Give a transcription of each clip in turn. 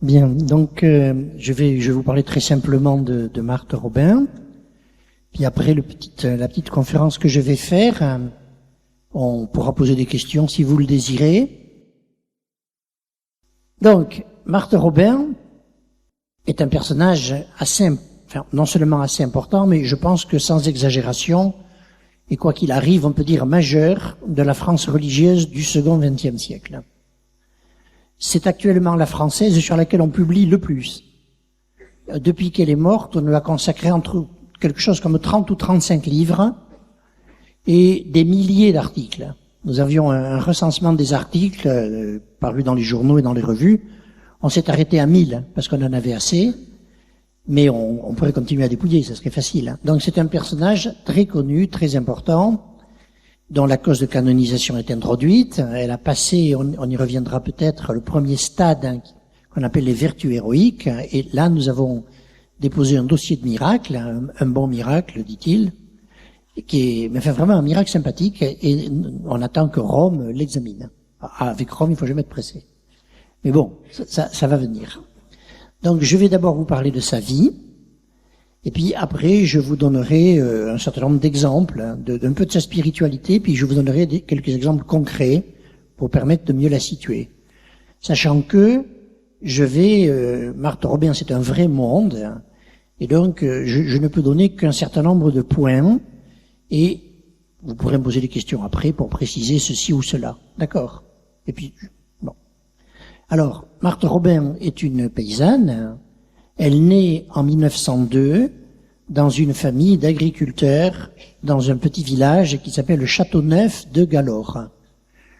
Bien, donc je vais vous parler très simplement de Marthe Robin. Puis après la petite conférence que je vais faire, on pourra poser des questions si vous le désirez. Donc, Marthe Robin est un personnage non seulement assez important, mais je pense que sans exagération, et quoi qu'il arrive, on peut dire majeur de la France religieuse du second XXe siècle. C'est actuellement la française sur laquelle on publie le plus. Depuis qu'elle est morte, on lui a consacré entre quelque chose comme 30 ou 35 livres et des milliers d'articles. Nous avions un recensement des articles parus dans les journaux et dans les revues. On s'est arrêté à 1000 parce qu'on en avait assez, mais on pourrait continuer à dépouiller, ça serait facile. Donc c'est un personnage très connu, très important, dont la cause de canonisation est introduite. Elle a passé, on y reviendra peut-être, le premier stade qu'on appelle les vertus héroïques. Et là, nous avons déposé un dossier de miracle, un bon miracle, dit-il, mais vraiment un miracle sympathique. Et on attend que Rome l'examine. Avec Rome, il faut jamais être pressé. Mais bon, ça va venir. Donc, je vais d'abord vous parler de sa vie. Et puis après, je vous donnerai un certain nombre d'exemples d'un peu de sa spiritualité, puis je vous donnerai quelques exemples concrets pour permettre de mieux la situer. Sachant que Marthe Robin, c'est un vrai monde, et donc je ne peux donner qu'un certain nombre de points, et vous pourrez me poser des questions après pour préciser ceci ou cela. D'accord? Et puis, bon. Alors, Marthe Robin est une paysanne. Elle naît en 1902 dans une famille d'agriculteurs dans un petit village qui s'appelle le Châteauneuf de Galore.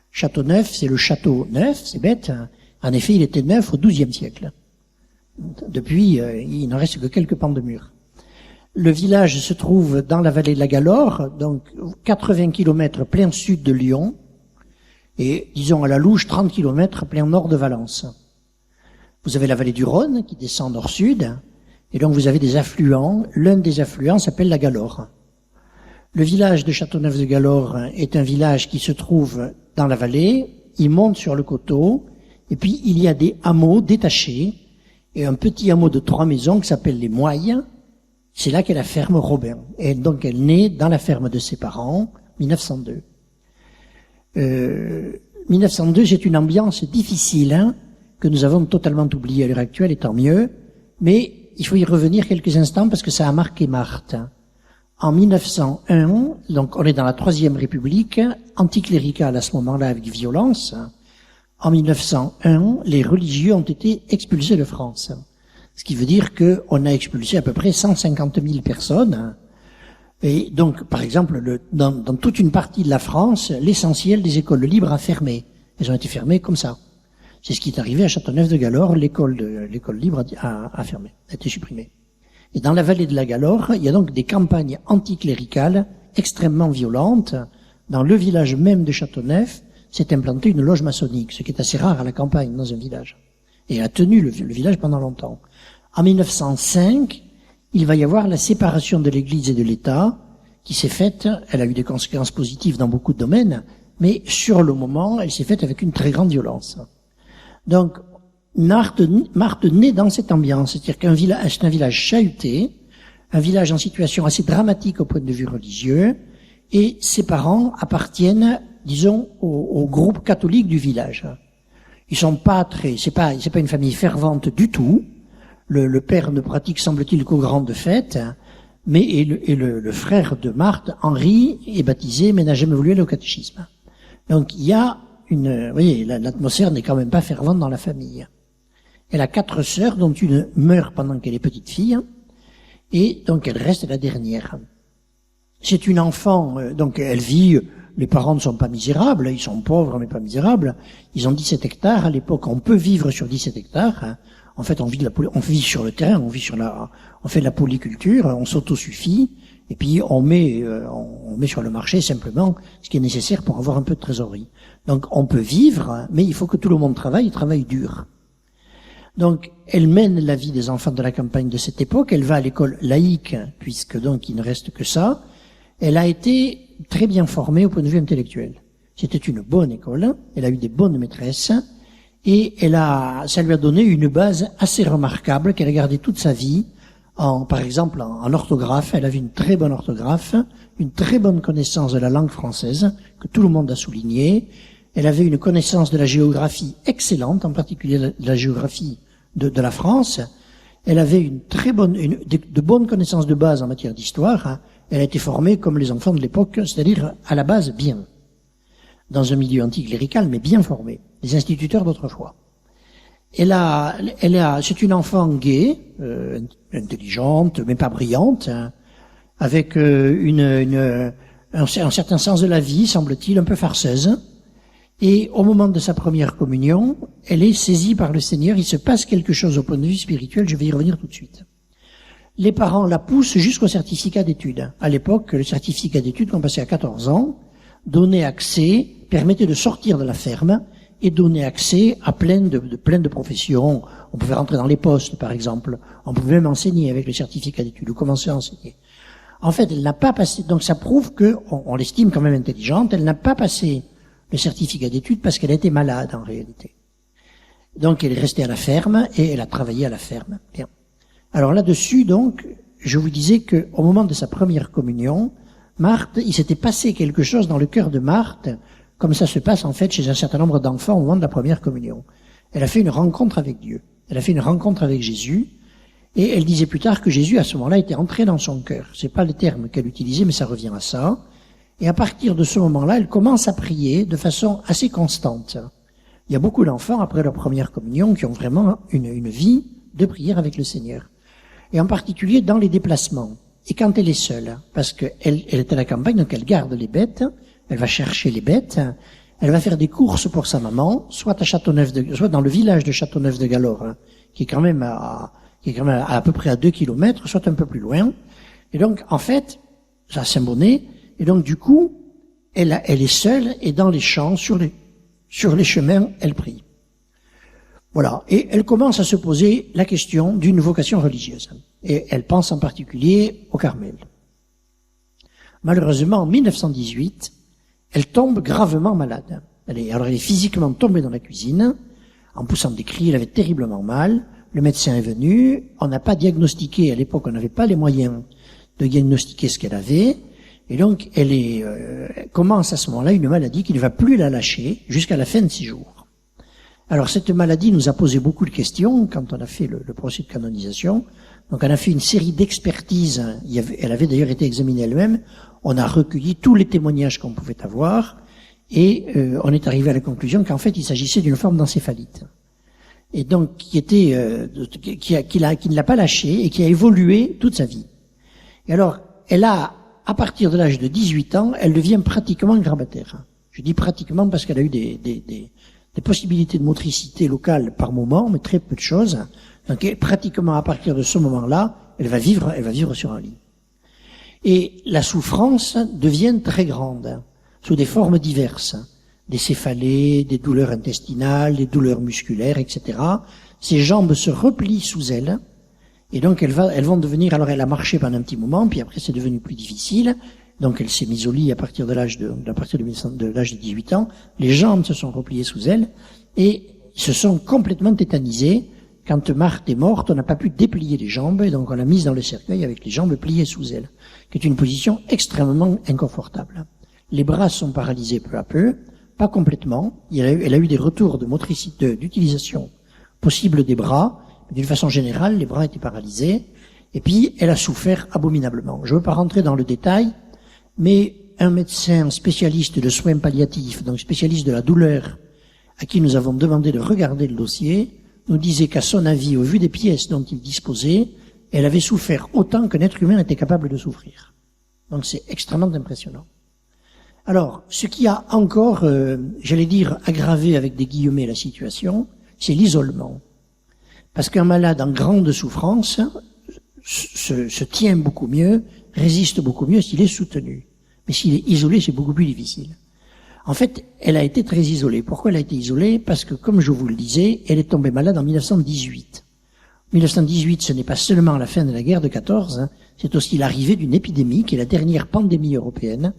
Châteauneuf, c'est le château neuf, c'est bête. En effet, il était neuf au XIIe siècle. Depuis, il n'en reste que quelques pans de murs. Le village se trouve dans la vallée de la Galore, donc 80 km plein sud de Lyon, et disons à la louche 30 km plein nord de Valence. Vous avez la vallée du Rhône qui descend nord-sud, et donc vous avez des affluents. L'un des affluents s'appelle la Galore. Le village de Châteauneuf de Galore est un village qui se trouve dans la vallée, il monte sur le coteau, et puis il y a des hameaux détachés, et un petit hameau de 3 maisons qui s'appelle les Moilles. C'est là qu'est la ferme Robin. Et donc elle naît dans la ferme de ses parents, 1902. 1902, c'est une ambiance difficile, que nous avons totalement oublié à l'heure actuelle, et tant mieux, mais il faut y revenir quelques instants parce que ça a marqué Marthe. En 1901, donc on est dans la Troisième République, anticléricale à ce moment-là avec violence. En 1901, les religieux ont été expulsés de France. Ce qui veut dire qu'on a expulsé à peu près 150 000 personnes. Et donc, par exemple, dans toute une partie de la France, l'essentiel des écoles libres a fermé. Elles ont été fermées comme ça. C'est ce qui est arrivé à Châteauneuf de Galore, l'école libre a fermé, a été supprimée. Et dans la vallée de la Galore, il y a donc des campagnes anticléricales extrêmement violentes. Dans le village même de Châteauneuf, s'est implantée une loge maçonnique, ce qui est assez rare à la campagne dans un village. Et a tenu le village pendant longtemps. En 1905, il va y avoir la séparation de l'Église et de l'État qui s'est faite, elle a eu des conséquences positives dans beaucoup de domaines, mais sur le moment, elle s'est faite avec une très grande violence. Donc, Marthe naît dans cette ambiance, c'est-à-dire c'est un village chahuté, un village en situation assez dramatique au point de vue religieux, et ses parents appartiennent, disons, au groupe catholique du village. Ils sont pas c'est pas une famille fervente du tout. Le père ne pratique, semble-t-il, qu'aux grandes fêtes, mais le frère de Marthe, Henri, est baptisé, mais n'a jamais voulu aller au catéchisme. Donc, il y a vous voyez, l'atmosphère n'est quand même pas fervente dans la famille. Elle a 4 sœurs, dont une meurt pendant qu'elle est petite fille, et donc elle reste la dernière. C'est une enfant, donc elle vit, les parents ne sont pas misérables, ils sont pauvres mais pas misérables, ils ont 17 hectares, à l'époque on peut vivre sur 17 hectares, en fait on vit sur le terrain, on fait de la polyculture, on s'autosuffit, et puis on met sur le marché simplement ce qui est nécessaire pour avoir un peu de trésorerie. Donc on peut vivre, mais il faut que tout le monde travaille dur. Donc elle mène la vie des enfants de la campagne de cette époque, elle va à l'école laïque, puisque donc il ne reste que ça. Elle a été très bien formée au point de vue intellectuel. C'était une bonne école, elle a eu des bonnes maîtresses, Et ça lui a donné une base assez remarquable qu'elle a gardée toute sa vie. Par exemple, en orthographe, elle avait une très bonne orthographe, une très bonne connaissance de la langue française, que tout le monde a souligné. Elle avait une connaissance de la géographie excellente, en particulier de la géographie de la France. Elle avait de bonnes connaissances de base en matière d'histoire, hein. Elle a été formée comme les enfants de l'époque, c'est-à-dire à la base bien, dans un milieu anticlérical, mais bien formé, les instituteurs d'autrefois. C'est une enfant gaie, intelligente, mais pas brillante, hein, avec un certain sens de la vie, semble-t-il, un peu farceuse. Et au moment de sa première communion, elle est saisie par le Seigneur. Il se passe quelque chose au point de vue spirituel, je vais y revenir tout de suite. Les parents la poussent jusqu'au certificat d'études. À l'époque, le certificat d'études, qu'on passait à 14 ans, donnait accès, permettait de sortir de la ferme et donnait accès à plein de professions. On pouvait rentrer dans les postes, par exemple. On pouvait même enseigner avec le certificat d'études ou commencer à enseigner. En fait, elle n'a pas passé, donc ça prouve on l'estime quand même intelligente, elle n'a pas passé le certificat d'études parce qu'elle était malade en réalité. Donc elle est restée à la ferme et elle a travaillé à la ferme. Bien. Alors là-dessus, donc, je vous disais que au moment de sa première communion, Marthe, il s'était passé quelque chose dans le cœur de Marthe, comme ça se passe en fait chez un certain nombre d'enfants au moment de la première communion. Elle a fait une rencontre avec Dieu. Elle a fait une rencontre avec Jésus. Et elle disait plus tard que Jésus, à ce moment-là, était entré dans son cœur. C'est pas le terme qu'elle utilisait, mais ça revient à ça. Et à partir de ce moment-là, elle commence à prier de façon assez constante. Il y a beaucoup d'enfants, après leur première communion, qui ont vraiment une vie de prière avec le Seigneur. Et en particulier dans les déplacements. Et quand elle est seule, parce qu'elle est à la campagne, donc elle garde les bêtes, elle va chercher les bêtes, elle va faire des courses pour sa maman, soit dans le village de Châteauneuf-de-Galore, hein, qui est quand même à peu près à 2 kilomètres, soit un peu plus loin. Et donc, en fait, à Saint-Bonnet, et donc, du coup, elle est seule, et dans les champs, sur les chemins, elle prie. Voilà. Et elle commence à se poser la question d'une vocation religieuse. Et elle pense en particulier au Carmel. Malheureusement, en 1918, elle tombe gravement malade. Elle est physiquement tombée dans la cuisine, en poussant des cris, elle avait terriblement mal. Le médecin est venu, on n'a pas diagnostiqué, à l'époque on n'avait pas les moyens de diagnostiquer ce qu'elle avait, et donc elle commence à ce moment-là une maladie qui ne va plus la lâcher jusqu'à la fin de ses jours. Alors cette maladie nous a posé beaucoup de questions quand on a fait le procès de canonisation. Donc on a fait une série d'expertises, elle avait d'ailleurs été examinée elle-même, on a recueilli tous les témoignages qu'on pouvait avoir, et on est arrivé à la conclusion qu'en fait il s'agissait d'une forme d'encéphalite. Et donc qui ne l'a pas lâché et qui a évolué toute sa vie. Et alors, à partir de l'âge de 18 ans, elle devient pratiquement grabataire. Je dis pratiquement parce qu'elle a eu des possibilités de motricité locale par moment, mais très peu de choses. Donc pratiquement à partir de ce moment-là, elle va vivre sur un lit. Et la souffrance devient très grande, sous des formes diverses. Des céphalées, des douleurs intestinales, des douleurs musculaires, etc. Ses jambes se replient sous elle, et donc elles vont devenir, alors elle a marché pendant un petit moment, puis après c'est devenu plus difficile, donc elle s'est mise au lit à partir de l'âge de 18 ans, les jambes se sont repliées sous elle, et se sont complètement tétanisées. Quand Marthe est morte, on n'a pas pu déplier les jambes, et donc on l'a mise dans le cercueil avec les jambes pliées sous elle, qui est une position extrêmement inconfortable. Les bras sont paralysés peu à peu, pas complètement. Elle a eu des retours de motricité, d'utilisation possible des bras, mais d'une façon générale, les bras étaient paralysés. Et puis, elle a souffert abominablement. Je ne veux pas rentrer dans le détail, mais un médecin spécialiste de soins palliatifs, donc spécialiste de la douleur, à qui nous avons demandé de regarder le dossier, nous disait qu'à son avis, au vu des pièces dont il disposait, elle avait souffert autant qu'un être humain était capable de souffrir. Donc c'est extrêmement impressionnant. Alors, ce qui a encore, j'allais dire, aggravé avec des guillemets la situation, c'est l'isolement. Parce qu'un malade en grande souffrance se tient beaucoup mieux, résiste beaucoup mieux s'il est soutenu. Mais s'il est isolé, c'est beaucoup plus difficile. En fait, elle a été très isolée. Pourquoi elle a été isolée? Parce que, comme je vous le disais, elle est tombée malade en 1918. 1918, ce n'est pas seulement la fin de la guerre de 14, hein, c'est aussi l'arrivée d'une épidémie, qui est la dernière pandémie européenne,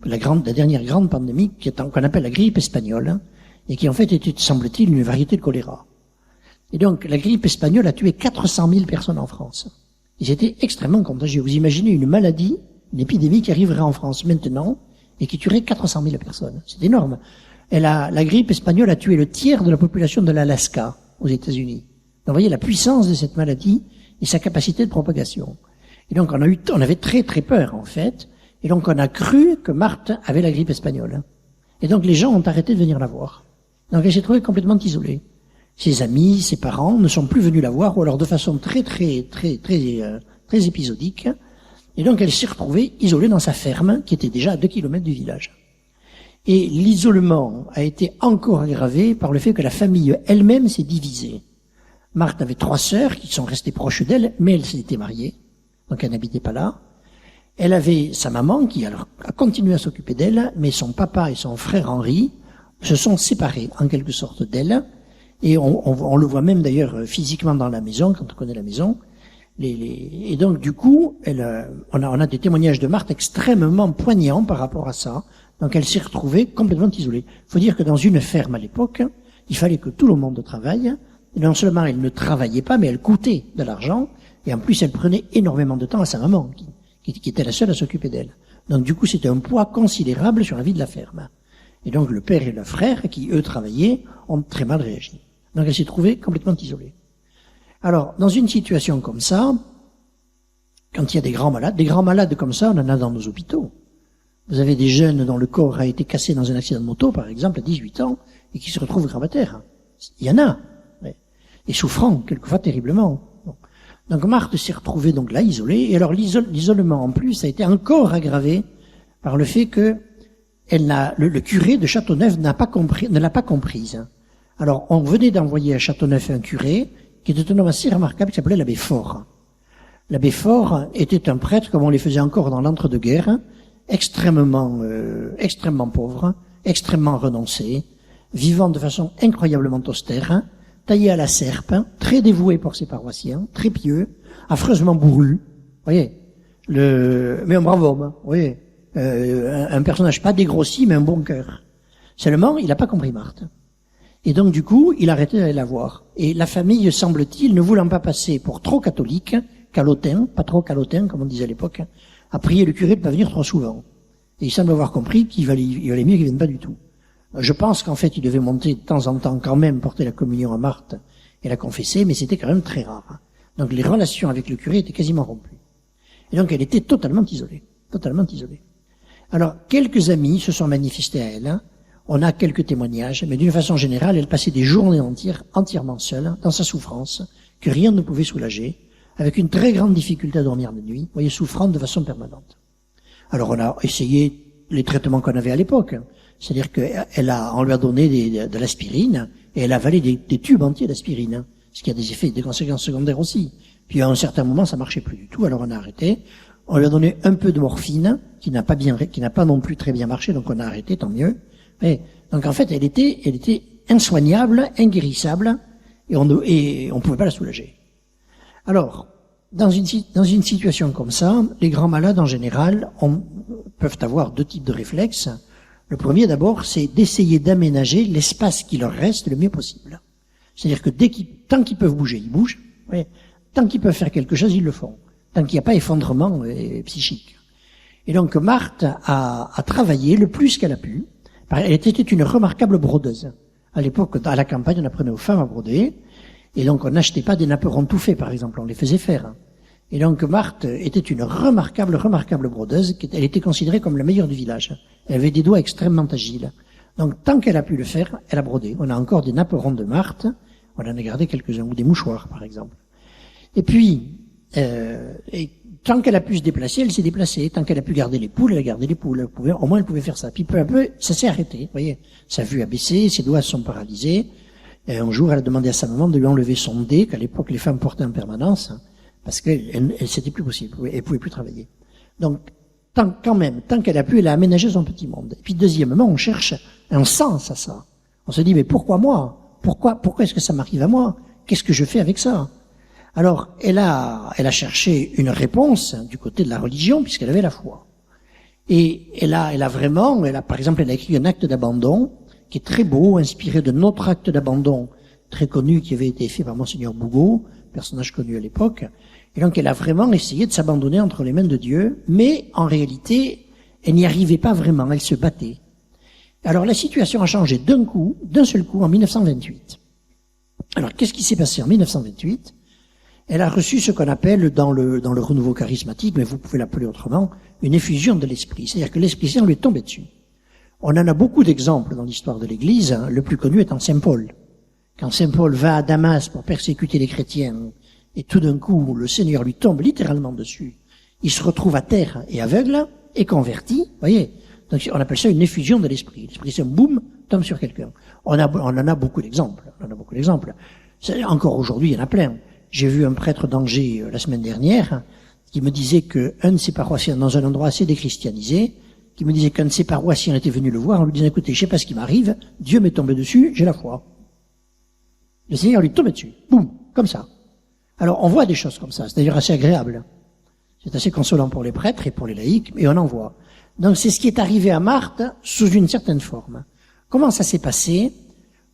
la dernière grande pandémie qu'on appelle la grippe espagnole, et qui en fait était, semble-t-il, une variété de choléra. Et donc, la grippe espagnole a tué 400 000 personnes en France. Ils étaient extrêmement contagieux. Vous imaginez une maladie, une épidémie qui arriverait en France maintenant et qui tuerait 400 000 personnes. C'est énorme. La grippe espagnole a tué le tiers de la population de l'Alaska aux États-Unis. Donc, vous voyez la puissance de cette maladie et sa capacité de propagation. Et donc, on avait très très peur, en fait. Et donc, on a cru que Marthe avait la grippe espagnole. Et donc, les gens ont arrêté de venir la voir. Donc, elle s'est trouvée complètement isolée. Ses amis, ses parents ne sont plus venus la voir, ou alors de façon très épisodique. Et donc, elle s'est retrouvée isolée dans sa ferme, qui était déjà à 2 kilomètres du village. Et l'isolement a été encore aggravé par le fait que la famille elle-même s'est divisée. Marthe avait 3 sœurs qui sont restées proches d'elle, mais elle s'était mariée, donc elle n'habitait pas là. Elle avait sa maman qui alors a continué à s'occuper d'elle, mais son papa et son frère Henri se sont séparés en quelque sorte d'elle. Et on le voit même d'ailleurs physiquement dans la maison, quand on connaît la maison. Et donc du coup, on a des témoignages de Marthe extrêmement poignants par rapport à ça. Donc elle s'est retrouvée complètement isolée. Il faut dire que dans une ferme à l'époque, il fallait que tout le monde travaille. Et non seulement elle ne travaillait pas, mais elle coûtait de l'argent. Et en plus, elle prenait énormément de temps à sa maman, qui était la seule à s'occuper d'elle. Donc du coup, c'était un poids considérable sur la vie de la ferme. Et donc le père et le frère, qui eux travaillaient, ont très mal réagi. Donc elle s'est trouvée complètement isolée. Alors, dans une situation comme ça, quand il y a des grands malades comme ça, on en a dans nos hôpitaux. Vous avez des jeunes dont le corps a été cassé dans un accident de moto, par exemple, à 18 ans, et qui se retrouvent gravataires. Il y en a. Et souffrant, quelquefois terriblement. Donc Marthe s'est retrouvée donc là, isolée, et alors l'isolement en plus a été encore aggravé par le fait que le curé de Châteauneuf ne l'a pas comprise. Alors, on venait d'envoyer à Châteauneuf un curé, qui était un homme assez remarquable, qui s'appelait l'abbé Faure. L'abbé Faure était un prêtre, comme on les faisait encore dans l'entre-deux-guerres, extrêmement pauvre, extrêmement renoncé, vivant de façon incroyablement austère, taillé à la serpe, très dévoué pour ses paroissiens, très pieux, affreusement bourru, voyez, mais un brave homme, voyez, un personnage pas dégrossi, mais un bon cœur. Seulement, il n'a pas compris Marthe. Et donc, du coup, il a arrêté d'aller la voir. Et la famille, semble-t-il, ne voulant pas passer pour trop catholique, calotin, pas trop calotin, comme on disait à l'époque, a prié le curé de ne pas venir trop souvent. Et il semble avoir compris qu'il valait mieux qu'il ne vienne pas du tout. Je pense qu'en fait, il devait monter de temps en temps quand même, porter la communion à Marthe et la confesser, mais c'était quand même très rare. Donc, les relations avec le curé étaient quasiment rompues. Et donc, elle était totalement isolée. Totalement isolée. Alors, quelques amis se sont manifestés à elle. On a quelques témoignages, mais d'une façon générale, elle passait des journées entièrement seule, dans sa souffrance, que rien ne pouvait soulager, avec une très grande difficulté à dormir de nuit, vous voyez, souffrant de façon permanente. Alors on a essayé les traitements qu'on avait à l'époque, c'est-à-dire on lui a donné de l'aspirine, et elle a avalé des tubes entiers d'aspirine, ce qui a des conséquences secondaires aussi. Puis à un certain moment, ça marchait plus du tout, alors on a arrêté. On lui a donné un peu de morphine, qui n'a pas non plus très bien marché, donc on a arrêté, tant mieux. Et donc en fait, elle était insoignable, inguérissable, et on pouvait pas la soulager. Alors, dans une situation comme ça, les grands malades en général peuvent avoir 2 types de réflexes. Le premier d'abord, c'est d'essayer d'aménager l'espace qui leur reste le mieux possible. C'est-à-dire que tant qu'ils peuvent bouger, ils bougent. Ouais. Tant qu'ils peuvent faire quelque chose, ils le font. Tant qu'il n'y a pas effondrement psychique. Et donc Marthe a travaillé le plus qu'elle a pu. Elle était une remarquable brodeuse. À l'époque, à la campagne, on apprenait aux femmes à broder. Et donc, on n'achetait pas des napperons tout faits, par exemple. On les faisait faire. Et donc, Marthe était une remarquable brodeuse. Elle était considérée comme la meilleure du village. Elle avait des doigts extrêmement agiles. Donc, tant qu'elle a pu le faire, elle a brodé. On a encore des napperons de Marthe. On en a gardé quelques-uns. Ou des mouchoirs, par exemple. Et puis, tant qu'elle a pu se déplacer, elle s'est déplacée. Tant qu'elle a pu garder les poules, elle a gardé les poules. Au moins, elle pouvait faire ça. Puis peu à peu, ça s'est arrêté. Vous voyez, sa vue a baissé, ses doigts se sont paralysés. Et un jour, elle a demandé à sa maman de lui enlever son dé, qu'à l'époque, les femmes portaient en permanence, parce qu'elle c'était plus possible. Elle pouvait plus travailler. Donc, tant qu'elle a pu, elle a aménagé son petit monde. Et puis, deuxièmement, on cherche un sens à ça. On se dit, mais pourquoi moi? Pourquoi est-ce que ça m'arrive à moi? Qu'est-ce que je fais avec ça? Alors, elle a cherché une réponse du côté de la religion, puisqu'elle avait la foi. Et par exemple, elle a écrit un acte d'abandon qui est très beau, inspiré d'un autre acte d'abandon très connu qui avait été fait par Monseigneur Bougaud, personnage connu à l'époque. Et donc elle a vraiment essayé de s'abandonner entre les mains de Dieu, mais en réalité, elle n'y arrivait pas vraiment, elle se battait. Alors la situation a changé d'un seul coup, en 1928. Alors qu'est-ce qui s'est passé en 1928? Elle a reçu ce qu'on appelle dans le renouveau charismatique, mais vous pouvez l'appeler autrement, une effusion de l'Esprit. C'est-à-dire que l'Esprit Saint lui est tombé dessus. On en a beaucoup d'exemples dans l'histoire de l'Église, hein. Le plus connu étant Saint Paul. Quand Saint Paul va à Damas pour persécuter les chrétiens, et tout d'un coup, le Seigneur lui tombe littéralement dessus, il se retrouve à terre et aveugle, et converti, voyez. Donc on appelle ça une effusion de l'Esprit. L'Esprit Saint, boum, tombe sur quelqu'un. On en a beaucoup d'exemples. Encore aujourd'hui, il y en a plein. J'ai vu un prêtre d'Angers la semaine dernière qui me disait qu'un de ses paroissiens, dans un endroit assez déchristianisé, qui me disait qu'un de ses paroissiens était venu le voir en lui disant, écoutez, je sais pas ce qui m'arrive, Dieu m'est tombé dessus, j'ai la foi. Le Seigneur lui tombe dessus. Boum, comme ça. Alors on voit des choses comme ça, c'est d'ailleurs assez agréable. C'est assez consolant pour les prêtres et pour les laïcs, mais on en voit. Donc c'est ce qui est arrivé à Marthe sous une certaine forme. Comment ça s'est passé?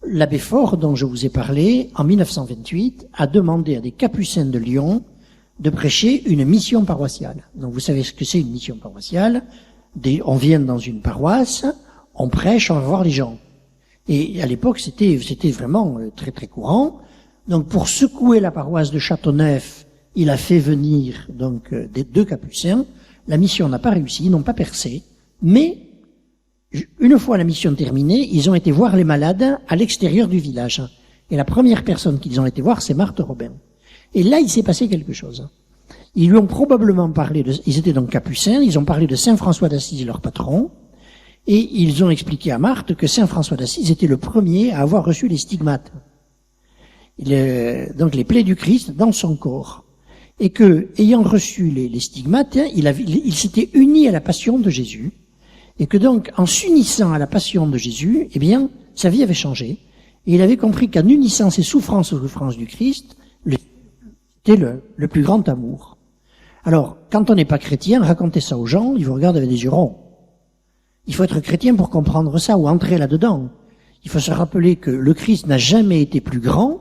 L'abbé Faure, dont je vous ai parlé, en 1928, a demandé à des capucins de Lyon de prêcher une mission paroissiale. Donc vous savez ce que c'est une mission paroissiale. On vient dans une paroisse, on prêche, on va voir les gens. Et à l'époque, c'était vraiment très très courant. Donc pour secouer la paroisse de Châteauneuf, il a fait venir donc des 2 capucins. La mission n'a pas réussi, ils n'ont pas percé, mais une fois la mission terminée, ils ont été voir les malades à l'extérieur du village. Et la première personne qu'ils ont été voir, c'est Marthe Robin. Et là, il s'est passé quelque chose. Ils lui ont probablement parlé ils étaient donc capucins, ils ont parlé de Saint François d'Assise, leur patron, et ils ont expliqué à Marthe que Saint François d'Assise était le premier à avoir reçu les stigmates. Donc les plaies du Christ dans son corps. Et que, ayant reçu les stigmates, il s'était uni à la passion de Jésus. Et que donc, en s'unissant à la passion de Jésus, eh bien, sa vie avait changé. Et il avait compris qu'en unissant ses souffrances aux souffrances du Christ, c'était le plus grand amour. Alors, quand on n'est pas chrétien, racontez ça aux gens, ils vous regardent avec des yeux ronds. Il faut être chrétien pour comprendre ça ou entrer là-dedans. Il faut se rappeler que le Christ n'a jamais été plus grand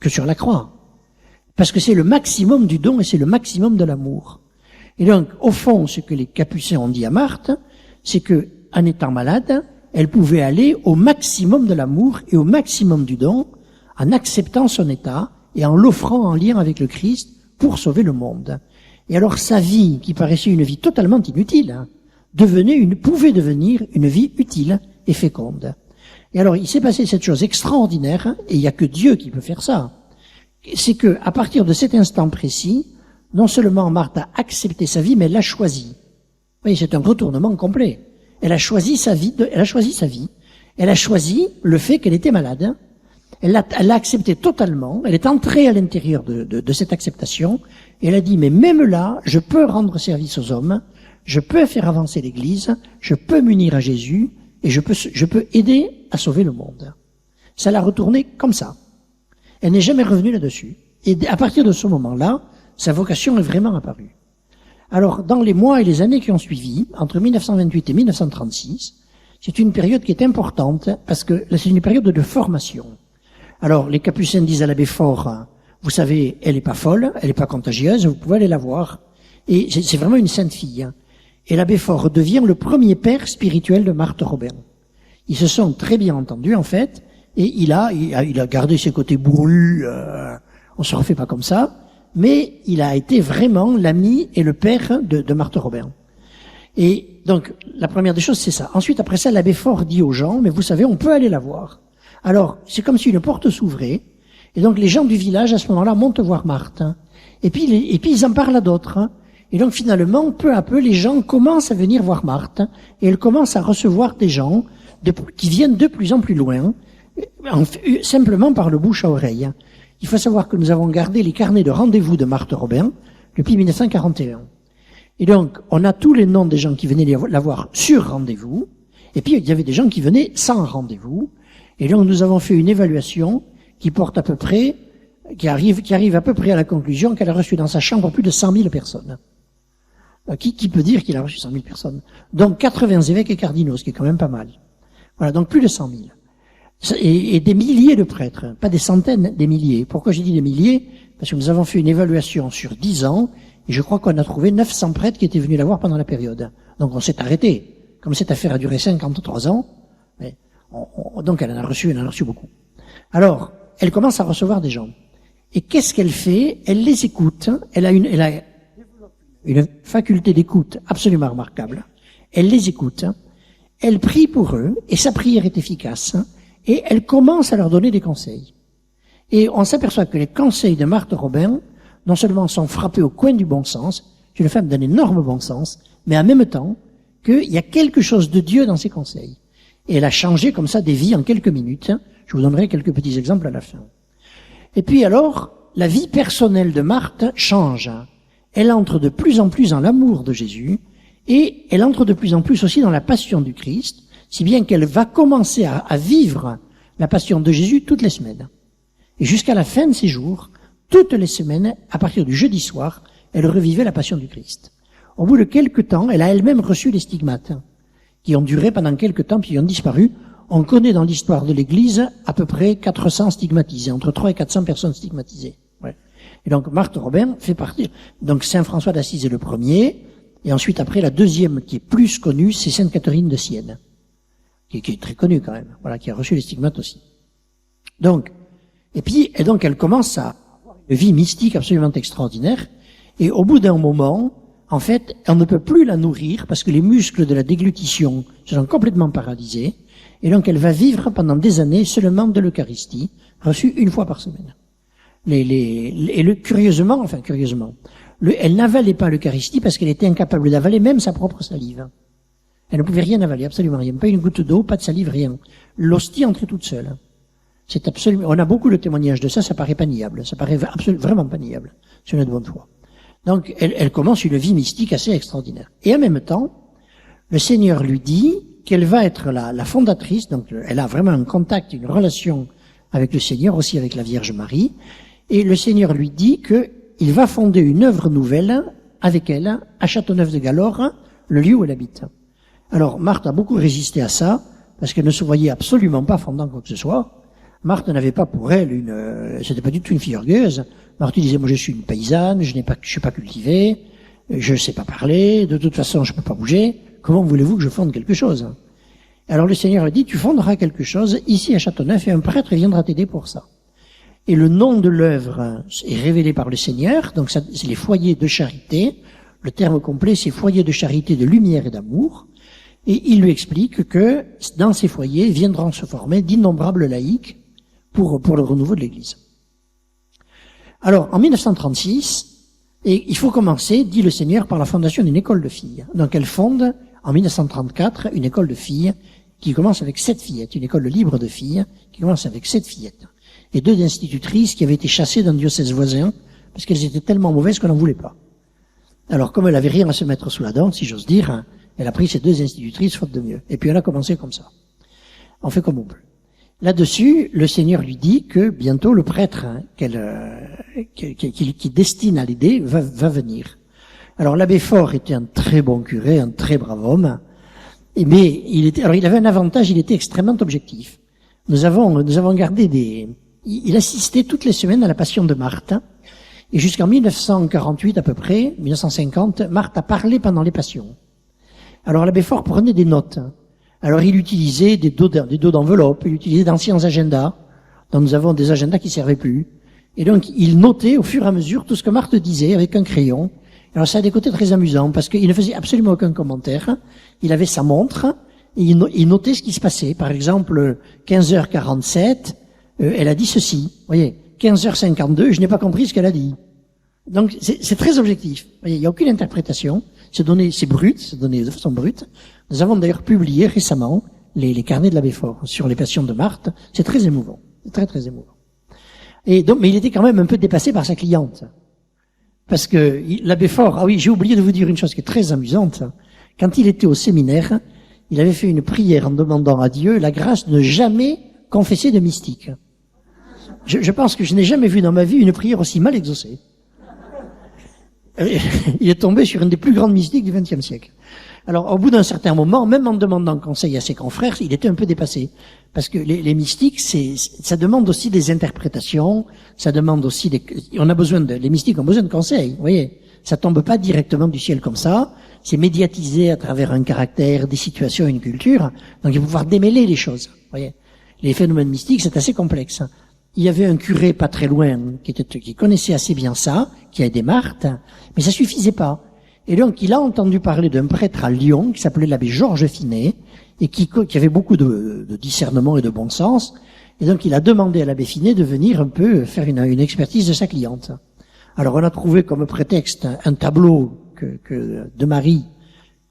que sur la croix. Parce que c'est le maximum du don et c'est le maximum de l'amour. Et donc, au fond, ce que les capucins ont dit à Marthe, c'est que, en étant malade, elle pouvait aller au maximum de l'amour et au maximum du don, en acceptant son état et en l'offrant en lien avec le Christ pour sauver le monde. Et alors sa vie, qui paraissait une vie totalement inutile, pouvait devenir une vie utile et féconde. Et alors il s'est passé cette chose extraordinaire, et il n'y a que Dieu qui peut faire ça. C'est que, à partir de cet instant précis, non seulement Marthe a accepté sa vie, mais elle l'a choisie. Oui, c'est un retournement complet. Elle a choisi sa vie. Elle a choisi le fait qu'elle était malade. Elle l'a accepté totalement. Elle est entrée à l'intérieur de cette acceptation. Et elle a dit, mais même là, je peux rendre service aux hommes. Je peux faire avancer l'Église. Je peux m'unir à Jésus. Et je peux aider à sauver le monde. Ça l'a retourné comme ça. Elle n'est jamais revenue là-dessus. Et à partir de ce moment-là, sa vocation est vraiment apparue. Alors, dans les mois et les années qui ont suivi, entre 1928 et 1936, c'est une période qui est importante parce que c'est une période de formation. Alors, les capucins disent à l'abbé Faure, vous savez, elle n'est pas folle, elle n'est pas contagieuse, vous pouvez aller la voir. Et c'est vraiment une sainte fille. Et l'abbé Faure devient le premier père spirituel de Marthe Robin. Ils se sont très bien entendus, en fait, et il a gardé ses côtés bourrus, on se refait pas comme ça, mais il a été vraiment l'ami et le père de Marthe Robin. Et donc, la première des choses, c'est ça. Ensuite, après ça, l'abbé Faure dit aux gens, mais vous savez, on peut aller la voir. Alors, c'est comme si une porte s'ouvrait, et donc les gens du village, à ce moment-là, montent voir Marthe. Et puis ils en parlent à d'autres. Et donc, finalement, peu à peu, les gens commencent à venir voir Marthe, et elle commence à recevoir des gens qui viennent de plus en plus loin, simplement par le bouche à oreille. Il faut savoir que nous avons gardé les carnets de rendez-vous de Marthe Robin depuis 1941. Et donc, on a tous les noms des gens qui venaient la voir sur rendez-vous, et puis il y avait des gens qui venaient sans rendez-vous. Et donc, nous avons fait une évaluation qui porte à peu près, qui arrive à peu près à la conclusion qu'elle a reçu dans sa chambre plus de 100 000 personnes. Qui peut dire qu'il a reçu 100 000 personnes? Donc 80 évêques et cardinaux, ce qui est quand même pas mal. Voilà, donc plus de 100 000. Et des milliers de prêtres, pas des centaines, des milliers. Pourquoi j'ai dit des milliers? Parce que nous avons fait une évaluation sur 10 ans, et je crois qu'on a trouvé 900 prêtres qui étaient venus la voir pendant la période. Donc on s'est arrêté. Comme cette affaire a duré 53 ans, donc elle en a reçu beaucoup. Alors, elle commence à recevoir des gens. Et qu'est-ce qu'elle fait? Elle les écoute. Elle a une faculté d'écoute absolument remarquable. Elle les écoute. Elle prie pour eux, et sa prière est efficace. Et elle commence à leur donner des conseils. Et on s'aperçoit que les conseils de Marthe Robin, non seulement sont frappés au coin du bon sens, c'est une femme d'un énorme bon sens, mais en même temps, qu'il y a quelque chose de Dieu dans ses conseils. Et elle a changé comme ça des vies en quelques minutes. Je vous donnerai quelques petits exemples à la fin. Et puis alors, la vie personnelle de Marthe change. Elle entre de plus en plus dans l'amour de Jésus, et elle entre de plus en plus aussi dans la passion du Christ, si bien qu'elle va commencer à vivre la passion de Jésus toutes les semaines. Et jusqu'à la fin de ses jours, toutes les semaines, à partir du jeudi soir, elle revivait la passion du Christ. Au bout de quelque temps, elle a elle-même reçu les stigmates, qui ont duré pendant quelque temps, puis ont disparu. On connaît dans l'histoire de l'Église à peu près 400 stigmatisés, entre 300 et 400 personnes stigmatisées. Ouais. Et donc Marthe Robin fait partie. Donc Saint François d'Assise est le premier, et ensuite après la deuxième qui est plus connue, c'est Sainte Catherine de Sienne, qui est très connue quand même, voilà, qui a reçu les stigmates aussi. Donc, et donc elle commence à avoir une vie mystique absolument extraordinaire, et au bout d'un moment, en fait, on ne peut plus la nourrir parce que les muscles de la déglutition se sont complètement paralysés, et donc elle va vivre pendant des années seulement de l'Eucharistie, reçue une fois par semaine. Curieusement, elle n'avalait pas l'Eucharistie parce qu'elle était incapable d'avaler même sa propre salive. Elle ne pouvait rien avaler, absolument rien. Pas une goutte d'eau, pas de salive, rien. L'hostie entrait toute seule. C'est absolument, on a beaucoup de témoignages de ça, ça paraît pas niable. Ça paraît vraiment pas niable. C'est une de bonne foi. Donc, elle commence une vie mystique assez extraordinaire. Et en même temps, le Seigneur lui dit qu'elle va être la fondatrice, donc elle a vraiment un contact, une relation avec le Seigneur, aussi avec la Vierge Marie, et le Seigneur lui dit qu'il va fonder une œuvre nouvelle avec elle à Châteauneuf-de-Galore, le lieu où elle habite. Alors, Marthe a beaucoup résisté à ça, parce qu'elle ne se voyait absolument pas fondant quoi que ce soit. Marthe n'avait pas pour elle c'était pas du tout une fille orgueilleuse. Marthe disait, moi je suis une paysanne, je suis pas cultivée, je sais pas parler, de toute façon je peux pas bouger, comment voulez-vous que je fonde quelque chose? Alors le Seigneur lui dit, tu fonderas quelque chose ici à Châteauneuf et un prêtre viendra t'aider pour ça. Et le nom de l'œuvre est révélé par le Seigneur, donc ça, c'est les foyers de charité. Le terme complet, c'est foyers de charité, de lumière et d'amour. Et il lui explique que dans ces foyers viendront se former d'innombrables laïcs pour le renouveau de l'Église. Alors, en 1936, et il faut commencer, dit le Seigneur, par la fondation d'une école de filles. Donc elle fonde, en 1934, une école de filles qui commence avec 7 fillettes, une école libre de filles qui commence avec 7 fillettes. Et 2 institutrices qui avaient été chassées d'un diocèse voisin parce qu'elles étaient tellement mauvaises qu'on n'en voulait pas. Alors, comme elle avait rien à se mettre sous la dent, si j'ose dire, elle a pris ces 2 institutrices faute de mieux. Et puis elle a commencé comme ça. On fait comme on peut. Là-dessus, le Seigneur lui dit que bientôt le prêtre qui destine à l'aider va venir. Alors l'abbé Faure était un très bon curé, un très brave homme, mais il avait un avantage, il était extrêmement objectif. Nous avons gardé il assistait toutes les semaines à la Passion de Marthe, et jusqu'en 1948 à peu près, 1950, Marthe a parlé pendant les Passions. Alors l'abbé Faure prenait des notes. Alors il utilisait des dos d'enveloppe, il utilisait d'anciens agendas, dont nous avons des agendas qui servaient plus. Et donc il notait au fur et à mesure tout ce que Marthe disait avec un crayon. Alors ça a des côtés très amusants, parce qu'il ne faisait absolument aucun commentaire. Il avait sa montre, et il notait ce qui se passait. Par exemple, 15h47, elle a dit ceci. Vous voyez, 15h52, je n'ai pas compris ce qu'elle a dit. Donc c'est très objectif. Vous voyez, il n'y a aucune interprétation. C'est brut, c'est donné de façon brute. Nous avons d'ailleurs publié récemment les carnets de l'abbé Faure sur les passions de Marthe. C'est très émouvant. C'est très, très émouvant. Et donc, mais il était quand même un peu dépassé par sa cliente. Parce que l'abbé Faure, ah oui, j'ai oublié de vous dire une chose qui est très amusante. Quand il était au séminaire, il avait fait une prière en demandant à Dieu la grâce de ne jamais confesser de mystique. Je pense que je n'ai jamais vu dans ma vie une prière aussi mal exaucée. Il est tombé sur une des plus grandes mystiques du XXe siècle. Alors, au bout d'un certain moment, même en demandant conseil à ses confrères, il était un peu dépassé. Parce que les mystiques, ça demande aussi des interprétations, ça demande aussi les mystiques ont besoin de conseils, vous voyez. Ça tombe pas directement du ciel comme ça. C'est médiatisé à travers un caractère, des situations, une culture. Donc, il faut pouvoir démêler les choses, vous voyez. Les phénomènes mystiques, c'est assez complexe. Il y avait un curé pas très loin qui connaissait assez bien ça, qui a aidé Marthe, mais ça suffisait pas. Et donc, il a entendu parler d'un prêtre à Lyon qui s'appelait l'abbé Georges Finet et qui avait beaucoup de discernement et de bon sens. Et donc, il a demandé à l'abbé Finet de venir un peu faire une expertise de sa cliente. Alors, on a trouvé comme prétexte un tableau de Marie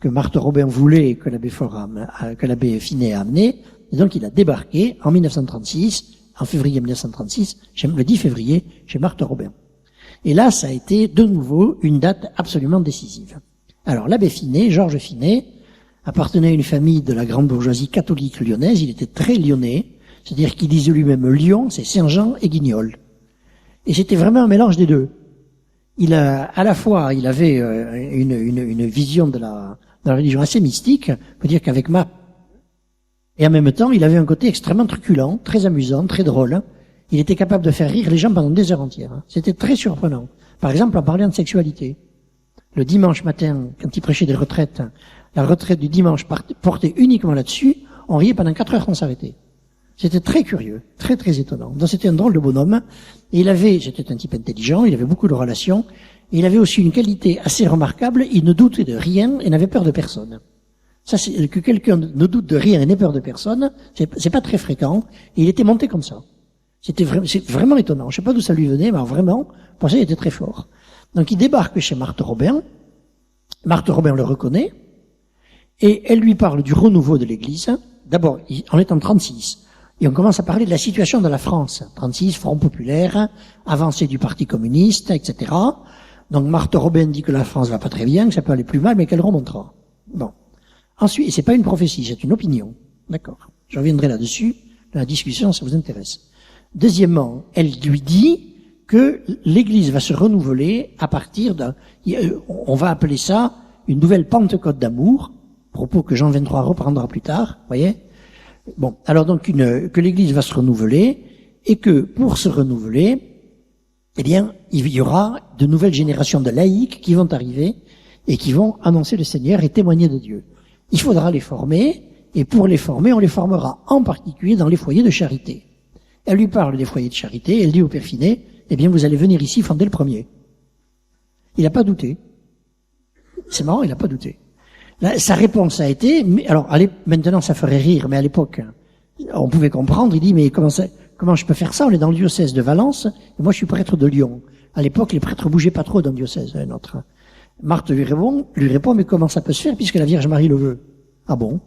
que Marthe Robin voulait que l'abbé Finet a amené. Et donc, il a débarqué en 1936, en février 1936, le 10 février, chez Marthe Robin. Et là, ça a été de nouveau une date absolument décisive. Alors, l'abbé Finet, Georges Finet, appartenait à une famille de la grande bourgeoisie catholique lyonnaise. Il était très lyonnais, c'est-à-dire qu'il disait lui-même Lyon, c'est Saint-Jean et Guignol. Et c'était vraiment un mélange des deux. À la fois, il avait une vision de la religion assez mystique. On peut dire qu'avec et en même temps, il avait un côté extrêmement truculent, très amusant, très drôle. Il était capable de faire rire les gens pendant des heures entières. C'était très surprenant. Par exemple, en parlant de sexualité. Le dimanche matin, quand il prêchait des retraites, la retraite du dimanche portait uniquement là-dessus, on riait pendant 4 heures sans s'arrêter. C'était très curieux, très très étonnant. Donc c'était un drôle de bonhomme. Et c'était un type intelligent, il avait beaucoup de relations, et il avait aussi une qualité assez remarquable, il ne doutait de rien et n'avait peur de personne. Ça, c'est que quelqu'un ne doute de rien et n'ait peur de personne, c'est pas très fréquent, et il était monté comme ça. C'est vraiment étonnant. Je sais pas d'où ça lui venait, mais vraiment, pour ça, il était très fort. Donc, il débarque chez Marthe Robin. Marthe Robin le reconnaît. Et elle lui parle du renouveau de l'Église. D'abord, on est en 36. Et on commence à parler de la situation de la France. 36, Front populaire, avancée du Parti communiste, etc. Donc, Marthe Robin dit que la France va pas très bien, que ça peut aller plus mal, mais qu'elle remontera. Bon. Ensuite, c'est pas une prophétie, c'est une opinion. D'accord. Je reviendrai là-dessus, dans la discussion, ça vous intéresse. Deuxièmement, elle lui dit que l'Église va se renouveler à partir on va appeler ça une nouvelle Pentecôte d'amour, propos que Jean 23 reprendra plus tard, voyez. Bon, alors donc que l'Église va se renouveler et que pour se renouveler, eh bien, il y aura de nouvelles générations de laïcs qui vont arriver et qui vont annoncer le Seigneur et témoigner de Dieu. Il faudra les former et pour les former, on les formera en particulier dans les foyers de charité. Elle lui parle des foyers de charité, elle dit au père Finet, eh bien, vous allez venir ici fonder le premier. Il n'a pas douté. C'est marrant, il n'a pas douté. Là, sa réponse a été, maintenant ça ferait rire, mais à l'époque, on pouvait comprendre, il dit, mais comment je peux faire ça? On est dans le diocèse de Valence, et moi je suis prêtre de Lyon. À l'époque, les prêtres bougeaient pas trop dans le diocèse, notre. Marthe lui répond, mais comment ça peut se faire puisque la Vierge Marie le veut? Ah bon?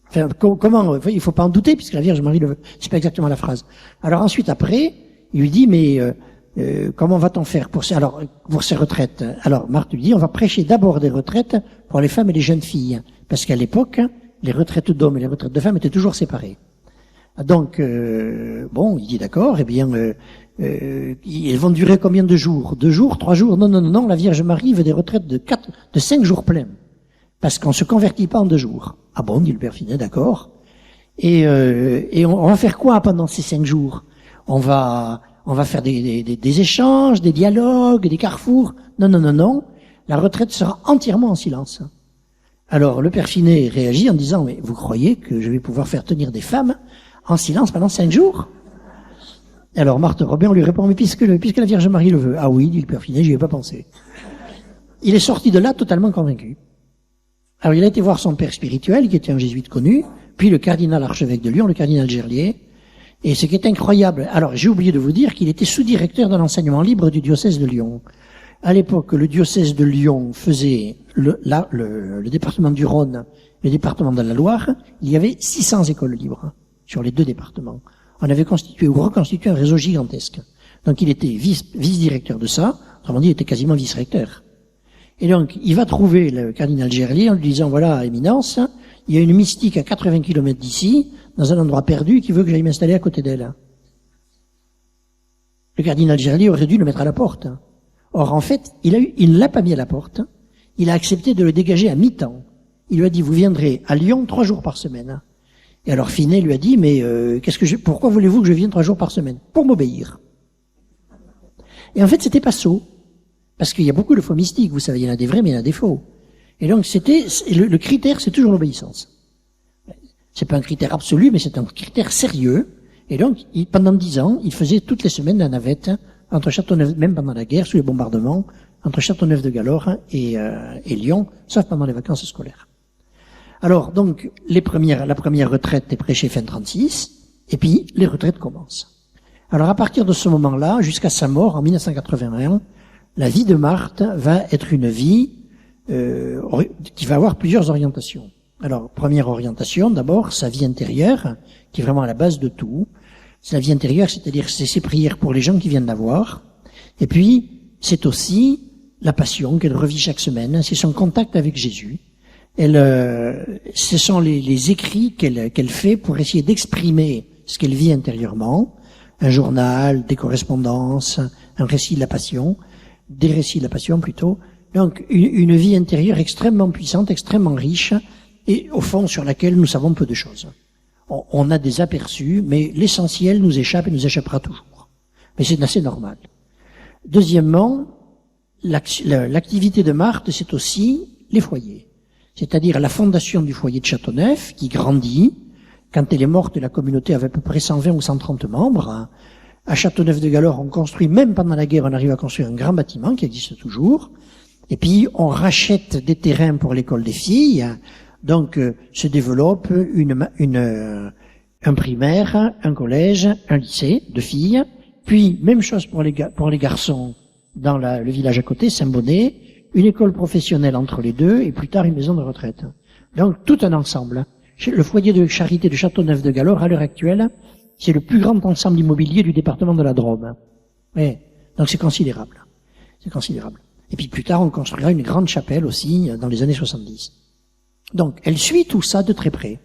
Enfin, comment? Il faut pas en douter puisque la Vierge Marie le veut. C'est pas exactement la phrase. Alors ensuite, après, il lui dit, mais comment va-t-on faire pour ces retraites? Alors Marthe lui dit, on va prêcher d'abord des retraites pour les femmes et les jeunes filles, parce qu'à l'époque, les retraites d'hommes et les retraites de femmes étaient toujours séparées. Donc, bon, il dit d'accord, eh bien, elles vont durer combien de jours? 2 jours, 3 jours? Non, la Vierge Marie veut des retraites de 5 jours pleins. Parce qu'on se convertit pas en 2 jours. Ah bon, dit le père Finet, d'accord. Et on va faire quoi pendant ces 5 jours? On va faire des échanges, des dialogues, des carrefours. Non. La retraite sera entièrement en silence. Alors, le père Finet réagit en disant, mais vous croyez que je vais pouvoir faire tenir des femmes en silence pendant 5 jours? Alors, Marthe Robin, on lui répond, mais puisque la Vierge Marie le veut. Ah oui, dit le père Finet, j'y ai pas pensé. Il est sorti de là totalement convaincu. Alors, il a été voir son père spirituel, qui était un jésuite connu, puis le cardinal archevêque de Lyon, le cardinal Gerlier. Et ce qui est incroyable, alors j'ai oublié de vous dire qu'il était sous-directeur de l'enseignement libre du diocèse de Lyon. À l'époque, le diocèse de Lyon faisait le département du Rhône, le département de la Loire. Il y avait 600 écoles libres sur les 2 départements. On avait constitué ou reconstitué un réseau gigantesque. Donc il était vice-directeur de ça, autrement dit, il était quasiment vice-recteur. Et donc, il va trouver le cardinal Gerlier en lui disant, voilà, Éminence, il y a une mystique à 80 km d'ici, dans un endroit perdu, qui veut que j'aille m'installer à côté d'elle. Le cardinal Gerlier aurait dû le mettre à la porte. Or, en fait, il ne l'a pas mis à la porte. il a accepté de le dégager à mi-temps. Il lui a dit, vous viendrez à Lyon 3 jours par semaine. Et alors Finet lui a dit, mais pourquoi voulez-vous que je vienne 3 jours par semaine? Pour m'obéir. Et en fait, c'était pas sot. Parce qu'il y a beaucoup de faux mystiques, vous savez, il y en a des vrais, mais il y en a des faux. Et donc le critère, c'est toujours l'obéissance. C'est pas un critère absolu, mais c'est un critère sérieux. Et donc, pendant 10 ans, il faisait toutes les semaines la navette entre Châteauneuf, même pendant la guerre, sous les bombardements, entre Châteauneuf-de-Galore et Lyon, sauf pendant les vacances scolaires. Alors, donc, la première retraite est prêchée fin 36, et puis les retraites commencent. Alors, à partir de ce moment-là, jusqu'à sa mort en 1981, la vie de Marthe va être une vie qui va avoir plusieurs orientations. Alors, première orientation, d'abord, sa vie intérieure, qui est vraiment à la base de tout. C'est la vie intérieure, c'est-à-dire c'est ses prières pour les gens qui viennent la voir. Et puis, c'est aussi la passion qu'elle revit chaque semaine, c'est son contact avec Jésus. Ce sont les écrits qu'elle fait pour essayer d'exprimer ce qu'elle vit intérieurement. Un journal, des correspondances, un récit de la passion, des récits de la passion plutôt. Donc, une vie intérieure extrêmement puissante, extrêmement riche, et au fond sur laquelle nous savons peu de choses. On a des aperçus, mais l'essentiel nous échappe et nous échappera toujours. Mais c'est assez normal. Deuxièmement, l'activité de Marthe, c'est aussi les foyers. C'est-à-dire la fondation du foyer de Châteauneuf, qui grandit. Quand elle est morte, la communauté avait à peu près 120 ou 130 membres. À Châteauneuf-de-Galore, on construit, même pendant la guerre, on arrive à construire un grand bâtiment qui existe toujours. Et puis, on rachète des terrains pour l'école des filles. Donc, se développe un primaire, un collège, un lycée de filles. Puis, même chose pour les garçons dans le village à côté, Saint-Bonnet, une école professionnelle entre les deux, et plus tard une maison de retraite. Donc, tout un ensemble. Le foyer de charité de Châteauneuf-de-Galore, à l'heure actuelle, c'est le plus grand ensemble immobilier du département de la Drôme. Ouais. Donc, c'est considérable. C'est considérable. Et puis, plus tard, on construira une grande chapelle aussi, dans les années 70. Donc, elle suit tout ça de très près.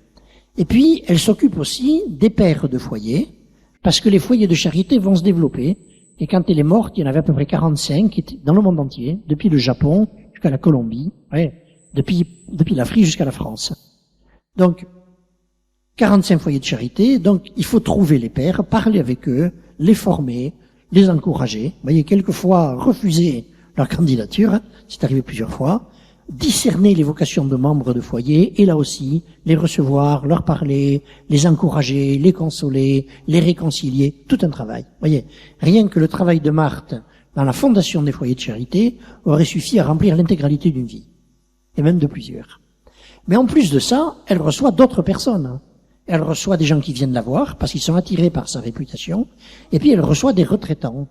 Et puis, elle s'occupe aussi des pères de foyer, parce que les foyers de charité vont se développer. Et quand elle est morte, il y en avait à peu près 45 qui étaient dans le monde entier, depuis le Japon jusqu'à la Colombie, depuis l'Afrique jusqu'à la France. Donc, 45 foyers de charité. Donc, il faut trouver les pères, parler avec eux, les former, les encourager. Vous voyez, quelquefois refuser leur candidature, c'est arrivé plusieurs fois. Discerner les vocations de membres de foyer, et là aussi, les recevoir, leur parler, les encourager, les consoler, les réconcilier, tout un travail. Vous voyez, rien que le travail de Marthe dans la fondation des foyers de charité aurait suffi à remplir l'intégralité d'une vie, et même de plusieurs. Mais en plus de ça, elle reçoit d'autres personnes. Elle reçoit des gens qui viennent la voir, parce qu'ils sont attirés par sa réputation, et puis elle reçoit des retraitants.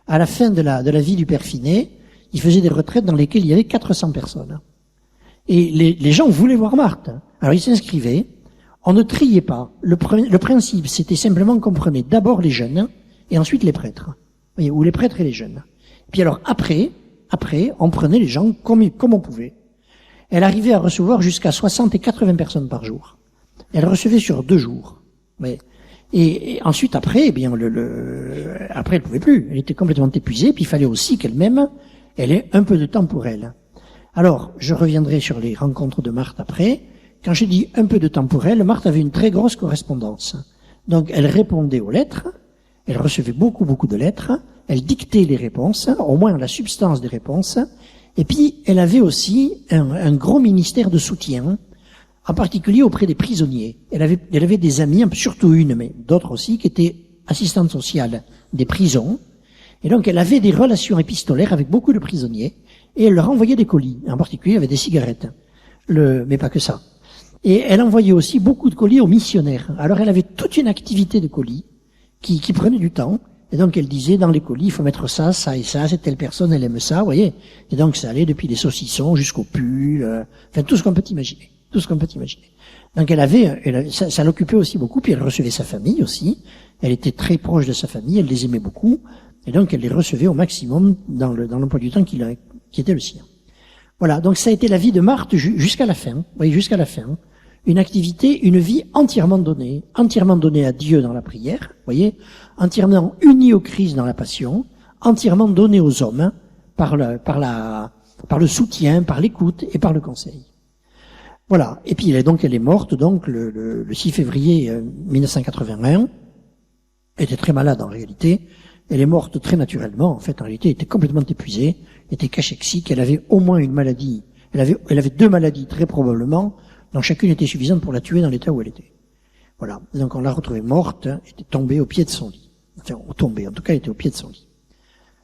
À la fin de la vie du père Finet, il faisait des retraites dans lesquelles il y avait 400 personnes. Et les gens voulaient voir Marthe. Alors ils s'inscrivaient. On ne triait pas. Le principe, c'était simplement qu'on prenait d'abord les jeunes et ensuite les prêtres. Vous voyez, ou les prêtres et les jeunes. Puis alors après, on prenait les gens comme on pouvait. Elle arrivait à recevoir jusqu'à 60 et 80 personnes par jour. Elle recevait sur 2 jours. Oui. Et ensuite, après, eh bien, après, elle pouvait plus. Elle était complètement épuisée. Puis il fallait aussi qu'elle-même, elle ait un peu de temps pour elle. Alors, je reviendrai sur les rencontres de Marthe après. Quand j'ai dit un peu de temps pour elle, Marthe avait une très grosse correspondance. Donc, elle répondait aux lettres, elle recevait beaucoup de lettres, elle dictait les réponses, au moins la substance des réponses, et puis elle avait aussi un gros ministère de soutien, en particulier auprès des prisonniers. Elle avait des amies, surtout une, mais d'autres aussi, qui étaient assistantes sociales des prisons, et donc elle avait des relations épistolaires avec beaucoup de prisonniers, et elle leur envoyait des colis, en particulier avec des cigarettes, mais pas que ça. Et elle envoyait aussi beaucoup de colis aux missionnaires. Alors elle avait toute une activité de colis qui prenait du temps, et donc elle disait dans les colis, il faut mettre ça, ça et ça, c'est telle personne, elle aime ça, vous voyez. Et donc ça allait depuis les saucissons jusqu'au pull, enfin tout ce qu'on peut imaginer. Tout ce qu'on peut imaginer. Donc ça l'occupait aussi beaucoup, puis elle recevait sa famille aussi. Elle était très proche de sa famille, elle les aimait beaucoup, et donc elle les recevait au maximum dans l'emploi du temps qui était le sien. Voilà, donc ça a été la vie de Marthe jusqu'à la fin. Vous voyez, jusqu'à la fin. Une activité, une vie entièrement donnée à Dieu dans la prière, vous voyez, entièrement unie au Christ dans la passion, entièrement donnée aux hommes par la par le soutien, par l'écoute et par le conseil. Voilà. Et puis elle est morte donc le 6 février 1981. Elle était très malade en réalité. Elle est morte très naturellement. En fait, en réalité, elle était complètement épuisée, elle était cachexie, elle avait au moins une maladie. Elle avait 2 maladies très probablement, dont chacune était suffisante pour la tuer dans l'état où elle était. Voilà. Donc on l'a retrouvée morte, elle était tombée au pied de son lit. Enfin, tombée. En tout cas, elle était au pied de son lit.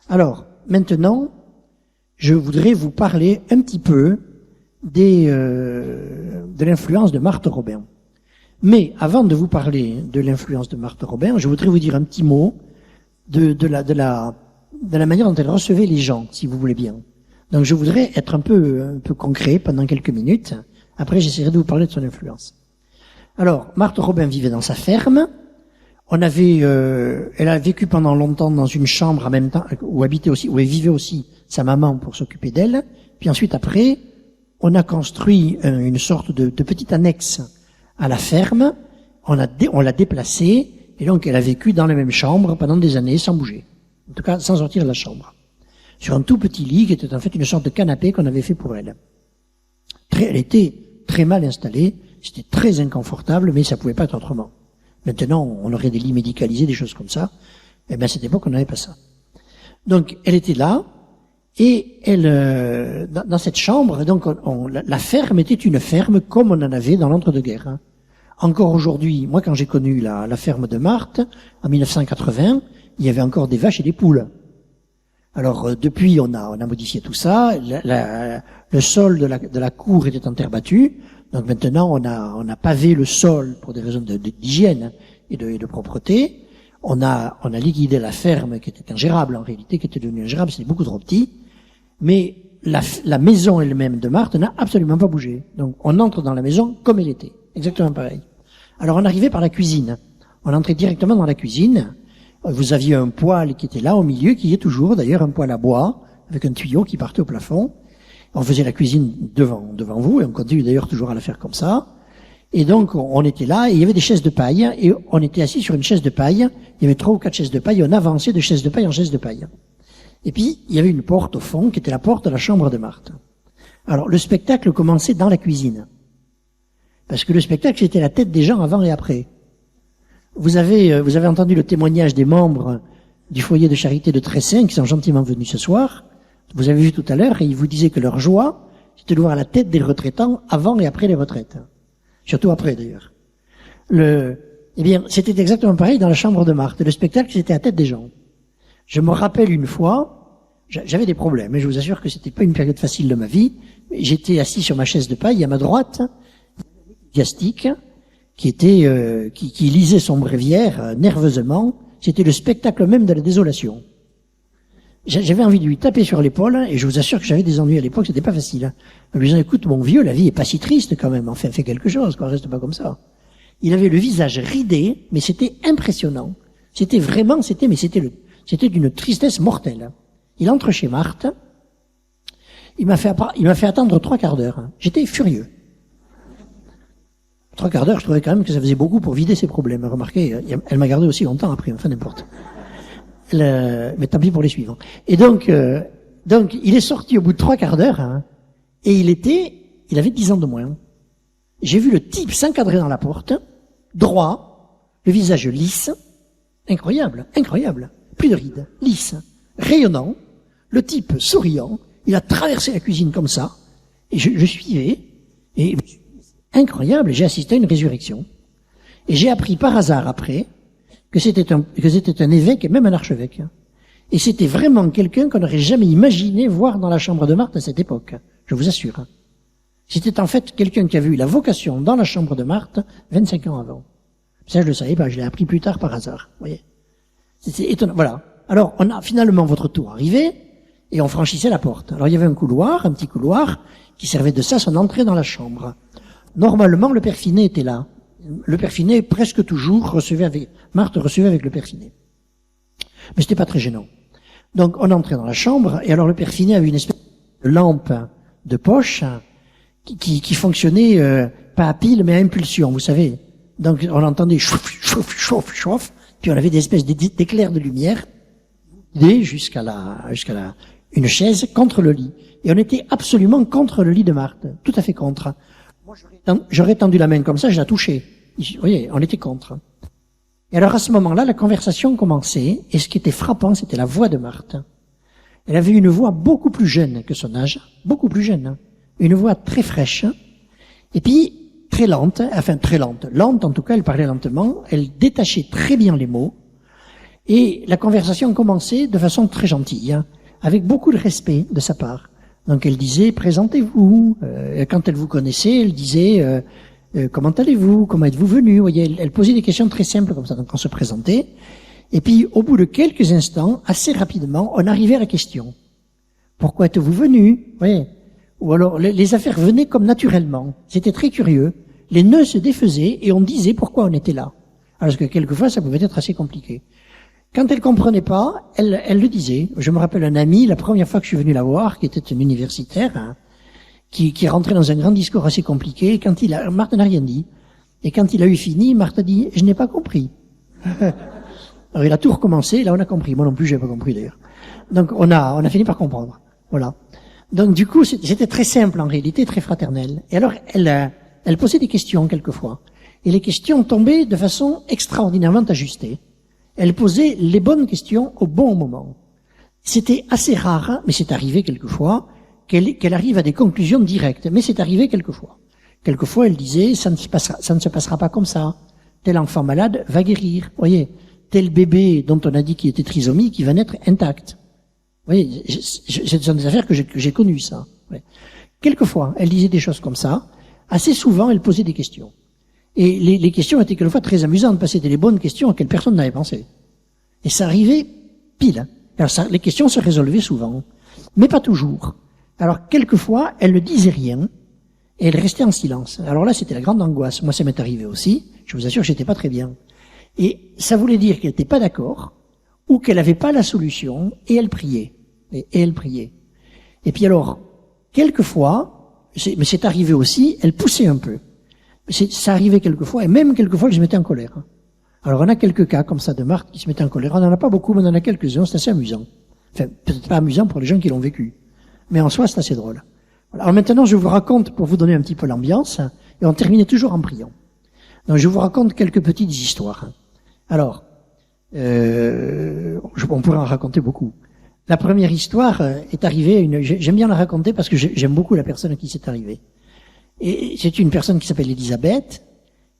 Alors, maintenant, je voudrais vous parler un petit peu de l'influence de Marthe Robin. Mais avant de vous parler de l'influence de Marthe Robin, je voudrais vous dire un petit mot de la manière dont elle recevait les gens, si vous voulez bien. Donc je voudrais être un peu concret pendant quelques minutes. Après, j'essaierai de vous parler de son influence. Alors, Marthe Robin vivait dans sa ferme. Elle a vécu pendant longtemps dans une chambre en même temps, où elle vivait aussi sa maman pour s'occuper d'elle. Puis ensuite, après, on a construit une sorte de petite annexe à la ferme. On l'a déplacée, et donc elle a vécu dans la même chambre pendant des années sans bouger. En tout cas, sans sortir de la chambre. Sur un tout petit lit qui était en fait une sorte de canapé qu'on avait fait pour elle. Elle était très mal installée, c'était très inconfortable, mais ça pouvait pas être autrement. Maintenant, on aurait des lits médicalisés, des choses comme ça. Eh bien, à cette époque, on n'avait pas ça. Donc, elle était là, et elle, dans cette chambre, donc, la ferme était une ferme comme on en avait dans l'entre-deux-guerres. Hein. Encore aujourd'hui, moi, quand j'ai connu la ferme de Marthe, en 1980, il y avait encore des vaches et des poules. Alors, depuis, on a modifié tout ça. Le sol de la cour était en terre battue. Donc maintenant, on a pavé le sol pour des raisons d'hygiène et de propreté. On a liquidé la ferme qui était ingérable en réalité, qui était devenue ingérable, c'était beaucoup trop petit. Mais la maison elle-même de Marthe n'a absolument pas bougé. Donc on entre dans la maison comme elle était, exactement pareil. Alors on arrivait par la cuisine. On entrait directement dans la cuisine. Vous aviez un poêle qui était là au milieu, qui y est toujours d'ailleurs, un poêle à bois avec un tuyau qui partait au plafond. On faisait la cuisine devant vous, et on continue d'ailleurs toujours à la faire comme ça. Et donc, on était là, et il y avait des chaises de paille, et on était assis sur une chaise de paille. Il y avait 3 ou 4 chaises de paille, et on avançait de chaise de paille en chaise de paille. Et puis, il y avait une porte au fond, qui était la porte de la chambre de Marthe. Alors, le spectacle commençait dans la cuisine. Parce que le spectacle, c'était la tête des gens avant et après. Vous avez entendu le témoignage des membres du foyer de charité de Tressin, qui sont gentiment venus ce soir. Vous avez vu tout à l'heure, et ils vous disaient que leur joie, c'était de voir la tête des retraitants avant et après les retraites. Surtout après, d'ailleurs. Eh bien, c'était exactement pareil dans la chambre de Marthe. Le spectacle, c'était la tête des gens. Je me rappelle une fois, j'avais des problèmes, et je vous assure que c'était pas une période facile de ma vie. J'étais assis sur ma chaise de paille, à ma droite, ecclésiastique, qui lisait son bréviaire nerveusement. C'était le spectacle même de la désolation. J'avais envie de lui taper sur l'épaule, et je vous assure que j'avais des ennuis à l'époque, c'était pas facile. En lui disant, écoute, mon vieux, la vie est pas si triste quand même, enfin, fais quelque chose, quoi, reste pas comme ça. Il avait le visage ridé, mais c'était impressionnant. C'était d'une tristesse mortelle. Il entre chez Marthe, il m'a fait attendre 3 quarts d'heure. J'étais furieux. 3 quarts d'heure, je trouvais quand même que ça faisait beaucoup pour vider ses problèmes. Remarquez, elle m'a gardé aussi longtemps après, enfin n'importe. Mais tant pis pour les suivants. Et donc, il est sorti au bout de 3 quarts d'heure, hein, et il avait 10 ans de moins. J'ai vu le type s'encadrer dans la porte, droit, le visage lisse, incroyable, plus de rides, lisse, rayonnant, le type souriant, il a traversé la cuisine comme ça, et je suivais, et incroyable, j'ai assisté à une résurrection. Et j'ai appris par hasard après, que c'était un évêque et même un archevêque. Et c'était vraiment quelqu'un qu'on n'aurait jamais imaginé voir dans la chambre de Marthe à cette époque. Je vous assure. C'était en fait quelqu'un qui avait eu la vocation dans la chambre de Marthe 25 ans avant. Ça, je le savais pas, je l'ai appris plus tard par hasard. Vous voyez. C'était étonnant. Voilà. Alors, on a finalement votre tour arrivé, et on franchissait la porte. Alors, il y avait un petit couloir, qui servait de ça son entrée dans la chambre. Normalement, le père Finet était là. Le père Finet, presque toujours, Marthe recevait avec le père Finet. Mais c'était pas très gênant. Donc, on entrait dans la chambre, et alors le père Finet avait une espèce de lampe de poche qui fonctionnait pas à pile, mais à impulsion, vous savez. Donc, on entendait chauffe, puis on avait des espèces d'éclairs de lumière, jusqu'à une chaise contre le lit. Et on était absolument contre le lit de Marthe, tout à fait contre. Moi, j'aurais tendu la main comme ça, je la touchais. Vous voyez, on était contre. Et alors à ce moment-là, la conversation commençait, et ce qui était frappant, c'était la voix de Marthe. Elle avait une voix beaucoup plus jeune que son âge, beaucoup plus jeune, une voix très fraîche, et puis très lente, lente en tout cas, elle parlait lentement, elle détachait très bien les mots, et la conversation commençait de façon très gentille, avec beaucoup de respect de sa part. Donc elle disait, présentez-vous. Quand elle vous connaissait, elle disait, comment allez-vous? Comment êtes-vous venu? Vous voyez, elle posait des questions très simples comme ça, donc on se présentait. Et puis, au bout de quelques instants, assez rapidement, on arrivait à la question. Pourquoi êtes-vous venu? Vous voyez? Ou alors, les affaires venaient comme naturellement. C'était très curieux. Les nœuds se défaisaient et on disait pourquoi on était là. Alors que quelquefois, ça pouvait être assez compliqué. Quand elle comprenait pas, elle le disait. Je me rappelle un ami, la première fois que je suis venu la voir, qui était un universitaire, qui rentrait dans un grand discours assez compliqué, Marthe n'a rien dit. Et quand il a eu fini, Marthe a dit, je n'ai pas compris. Alors il a tout recommencé, là on a compris. Moi non plus, j'ai pas compris d'ailleurs. Donc on a fini par comprendre. Voilà. Donc du coup, c'était très simple en réalité, très fraternel. Et alors elle posait des questions quelquefois. Et les questions tombaient de façon extraordinairement ajustée. Elle posait les bonnes questions au bon moment. C'était assez rare, mais c'est arrivé quelquefois, qu'elle arrive à des conclusions directes. Mais c'est arrivé quelquefois. Quelquefois, elle disait, ça ne se passera pas comme ça. Tel enfant malade va guérir. Vous voyez, tel bébé dont on a dit qu'il était trisomique, il va naître intact. Vous voyez, ce sont des affaires que j'ai connues, ça. Ouais. Quelquefois, elle disait des choses comme ça. Assez souvent, elle posait des questions. Et les questions étaient quelquefois très amusantes, parce que c'était les bonnes questions auxquelles personne n'avait pensé. Et ça arrivait pile. Alors les questions se résolvaient souvent, mais pas toujours. Alors quelquefois, elle ne disait rien, et elle restait en silence. Alors là, c'était la grande angoisse. Moi, ça m'est arrivé aussi. Je vous assure que j'étais pas très bien. Et ça voulait dire qu'elle n'était pas d'accord, ou qu'elle n'avait pas la solution, et elle priait. Et elle priait. Et puis alors, quelquefois, mais c'est arrivé aussi, elle poussait un peu. Ça arrivait quelquefois, et même quelquefois que je m'étais en colère. Alors on a quelques cas comme ça de Marthe qui se mettait en colère. On n'en a pas beaucoup, mais on en a quelques-uns, c'est assez amusant. Enfin, peut-être pas amusant pour les gens qui l'ont vécu. Mais en soi, c'est assez drôle. Alors maintenant, je vous raconte, pour vous donner un petit peu l'ambiance, et on terminait toujours en priant. Donc je vous raconte quelques petites histoires. Alors, on pourrait en raconter beaucoup. La première histoire est arrivée, j'aime bien la raconter parce que j'aime beaucoup la personne à qui c'est arrivé. Et c'est une personne qui s'appelle Elisabeth,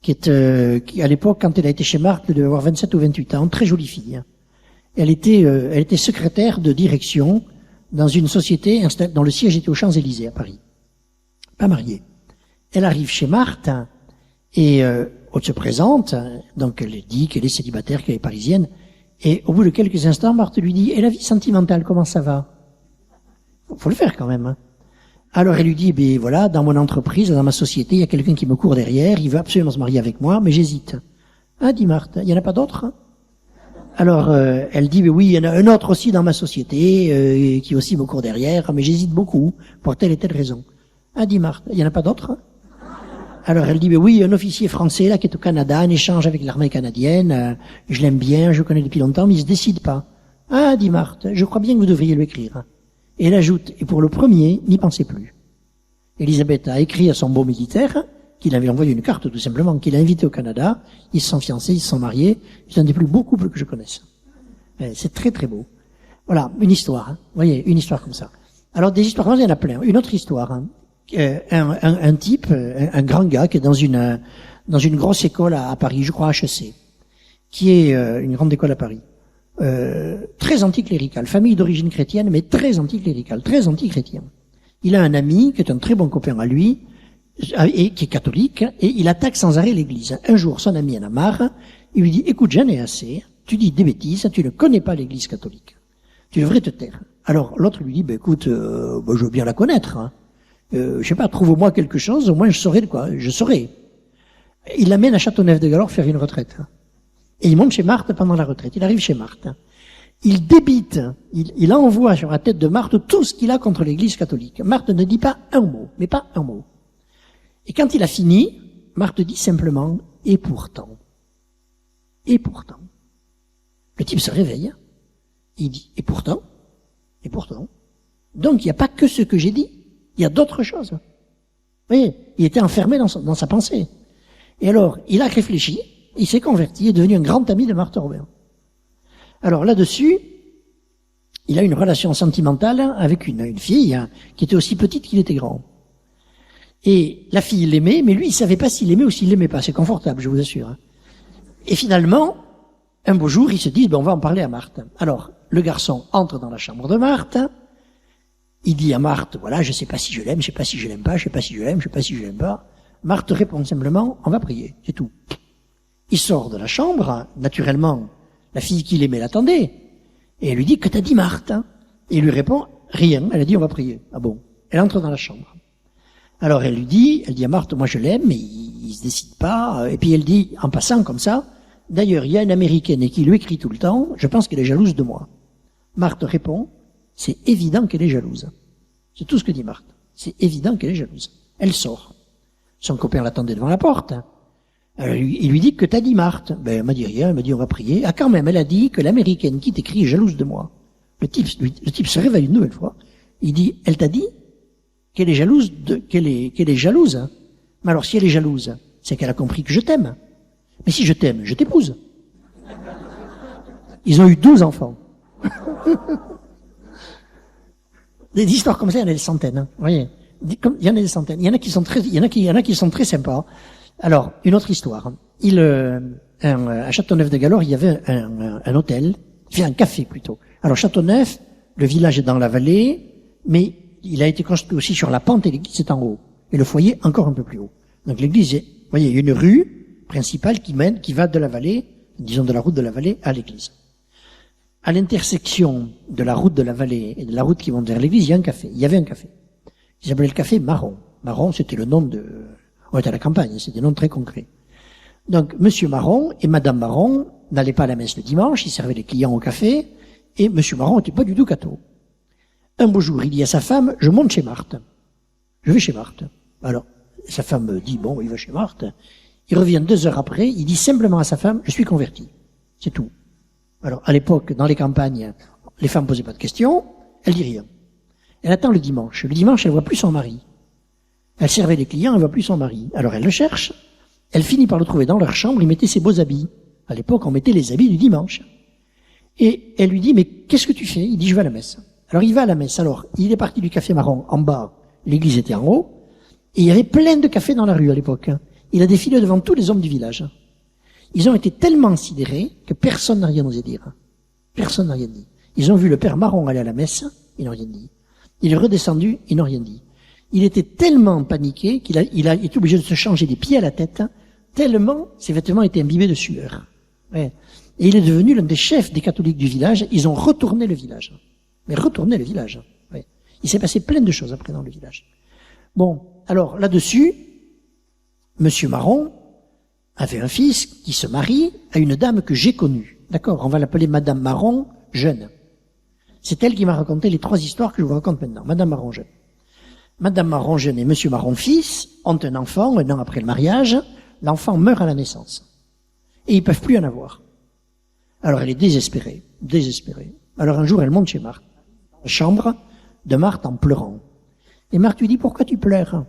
qui à l'époque, quand elle a été chez Marthe, elle devait avoir 27 ou 28 ans, très jolie fille. Elle était secrétaire de direction dans une société dont le siège était aux Champs-Élysées, à Paris. Pas mariée. Elle arrive chez Marthe, et elle se présente, donc elle dit qu'elle est célibataire, qu'elle est parisienne, et au bout de quelques instants, Marthe lui dit, et la vie sentimentale, comment ça va? Faut le faire quand même, hein. Alors elle lui dit, ben voilà, dans mon entreprise, dans ma société, il y a quelqu'un qui me court derrière, il veut absolument se marier avec moi, mais j'hésite. Ah, dit Marthe, il y en a pas d'autres? Alors elle dit, ben oui, il y en a un autre aussi dans ma société, qui aussi me court derrière, mais j'hésite beaucoup, pour telle et telle raison. Ah, dit Marthe, il y en a pas d'autres? Alors elle dit, ben oui, un officier français là qui est au Canada, en échange avec l'armée canadienne, je l'aime bien, je le connais depuis longtemps, mais il se décide pas. Ah, dit Marthe, je crois bien que vous devriez lui écrire. Et elle ajoute, et pour le premier, n'y pensez plus. Elisabeth a écrit à son beau militaire, qu'il avait envoyé une carte tout simplement, qu'il a invité au Canada, ils se sont fiancés, ils se sont mariés, c'est un des plus beaux couples que je connaisse. C'est très très beau. Voilà, une histoire, hein. Vous voyez, une histoire comme ça. Alors des histoires, il y en a plein. Une autre histoire, hein. Un type, un grand gars qui est dans une grosse école à Paris, je crois HEC, qui est une grande école à Paris. Très anticlérical, famille d'origine chrétienne, mais très anticlérical, très antichrétien. Il a un ami qui est un très bon copain à lui, et qui est catholique, et il attaque sans arrêt l'église. Un jour, son ami en a marre, il lui dit, écoute, j'en ai assez, tu dis des bêtises, tu ne connais pas l'église catholique. Tu devrais te taire. Alors, l'autre lui dit, écoute, je veux bien la connaître, hein. Je sais pas, trouve-moi quelque chose, au moins je saurai de quoi, je saurai. Il l'amène à Châteauneuf-de-Galorre faire une retraite. Et il monte chez Marthe pendant la retraite. Il arrive chez Marthe. Il débite, il envoie sur la tête de Marthe tout ce qu'il a contre l'église catholique. Marthe ne dit pas un mot, mais pas un mot. Et quand il a fini, Marthe dit simplement, et pourtant. Et pourtant. Le type se réveille. Il dit, et pourtant. Et pourtant. Donc il n'y a pas que ce que j'ai dit, il y a d'autres choses. Vous voyez, il était enfermé dans sa pensée. Et alors, il a réfléchi, il s'est converti, il est devenu un grand ami de Marthe Robin. Alors là-dessus, il a une relation sentimentale avec une fille qui était aussi petite qu'il était grand. Et la fille l'aimait, mais lui, il savait pas s'il l'aimait ou s'il l'aimait pas. C'est confortable, je vous assure. Et finalement, un beau jour, ils se disent, on va en parler à Marthe. Alors, le garçon entre dans la chambre de Marthe, il dit à Marthe, voilà, je sais pas si je l'aime, je sais pas si je l'aime pas, je sais pas si je l'aime, je sais pas si je l'aime pas. Marthe répond simplement, on va prier, c'est tout. Il sort de la chambre, naturellement, la fille qu'il aimait l'attendait, et elle lui dit, que t'as dit Marthe? Et il lui répond, rien, elle a dit, on va prier. Ah bon? Elle entre dans la chambre. Alors elle dit à Marthe, moi je l'aime, mais il se décide pas, et puis elle dit, en passant comme ça, d'ailleurs, il y a une Américaine qui lui écrit tout le temps, je pense qu'elle est jalouse de moi. Marthe répond, c'est évident qu'elle est jalouse. C'est tout ce que dit Marthe. C'est évident qu'elle est jalouse. Elle sort. Son copain l'attendait devant la porte. Alors, il lui dit, que t'as dit Marthe? Ben, elle m'a dit rien, elle m'a dit on va prier. Ah, quand même, elle a dit que l'Américaine qui t'écrit est jalouse de moi. Le type se réveille une nouvelle fois. Il dit, elle t'a dit qu'elle est jalouse qu'elle est jalouse. Hein. Mais alors, si elle est jalouse, c'est qu'elle a compris que je t'aime. Mais si je t'aime, je t'épouse. Ils ont eu 12 enfants. Des histoires comme ça, il y en a des centaines, hein. Vous voyez. Il y en a des centaines. Il y en a qui sont très sympas. Alors, une autre histoire. À Châteauneuf-de-Galore, il y avait un hôtel, un café plutôt. Alors, Châteauneuf, le village est dans la vallée, mais il a été construit aussi sur la pente et l'église est en haut. Et le foyer encore un peu plus haut. Donc l'église est, vous voyez, il y a une rue principale qui va de la vallée, disons de la route de la vallée à l'église. À l'intersection de la route de la vallée et de la route qui monte vers l'église, il y a un café. Il y avait un café. Il s'appelait le café Marron. Marron, c'était le nom on était à la campagne, c'était un nom très concret. Donc, Monsieur Marron et Madame Marron n'allaient pas à la messe le dimanche, ils servaient les clients au café, et Monsieur Marron n'était pas du tout catho. Un beau jour, il dit à sa femme, je monte chez Marthe. Je vais chez Marthe. Alors, sa femme dit, bon, il va chez Marthe. Il revient 2 heures après, il dit simplement à sa femme, je suis converti. C'est tout. Alors, à l'époque, dans les campagnes, les femmes posaient pas de questions, elle dit rien. Elle attend le dimanche. Le dimanche, elle voit plus son mari. Elle servait les clients, elle voit plus son mari. Alors, elle le cherche. Elle finit par le trouver dans leur chambre, il mettait ses beaux habits. À l'époque, on mettait les habits du dimanche. Et elle lui dit, mais qu'est-ce que tu fais? Il dit, je vais à la messe. Alors, il va à la messe. Alors, il est parti du café Marron en bas. L'église était en haut. Et il y avait plein de cafés dans la rue à l'époque. Il a défilé devant tous les hommes du village. Ils ont été tellement sidérés que personne n'a rien osé dire. Personne n'a rien dit. Ils ont vu le père Marron aller à la messe, ils n'ont rien dit. Il est redescendu, ils n'ont rien dit. Il était tellement paniqué qu'il a été obligé de se changer des pieds à la tête, tellement ses vêtements étaient imbibés de sueur. Ouais. Et il est devenu l'un des chefs des catholiques du village. Ils ont retourné le village. Mais retourné le village. Ouais. Il s'est passé plein de choses après dans le village. Bon, alors là-dessus, Monsieur Marron avait un fils qui se marie à une dame que j'ai connue. D'accord, on va l'appeler Madame Marron jeune. C'est elle qui m'a raconté les 3 histoires que je vous raconte maintenant. Madame Marron jeune. Madame Marron jeune et Monsieur Marron fils ont un enfant, 1 an après le mariage. L'enfant meurt à la naissance. Et ils peuvent plus en avoir. Alors elle est désespérée. Alors un jour, elle monte chez Marthe, la chambre de Marthe en pleurant. Et Marthe lui dit, pourquoi tu pleures?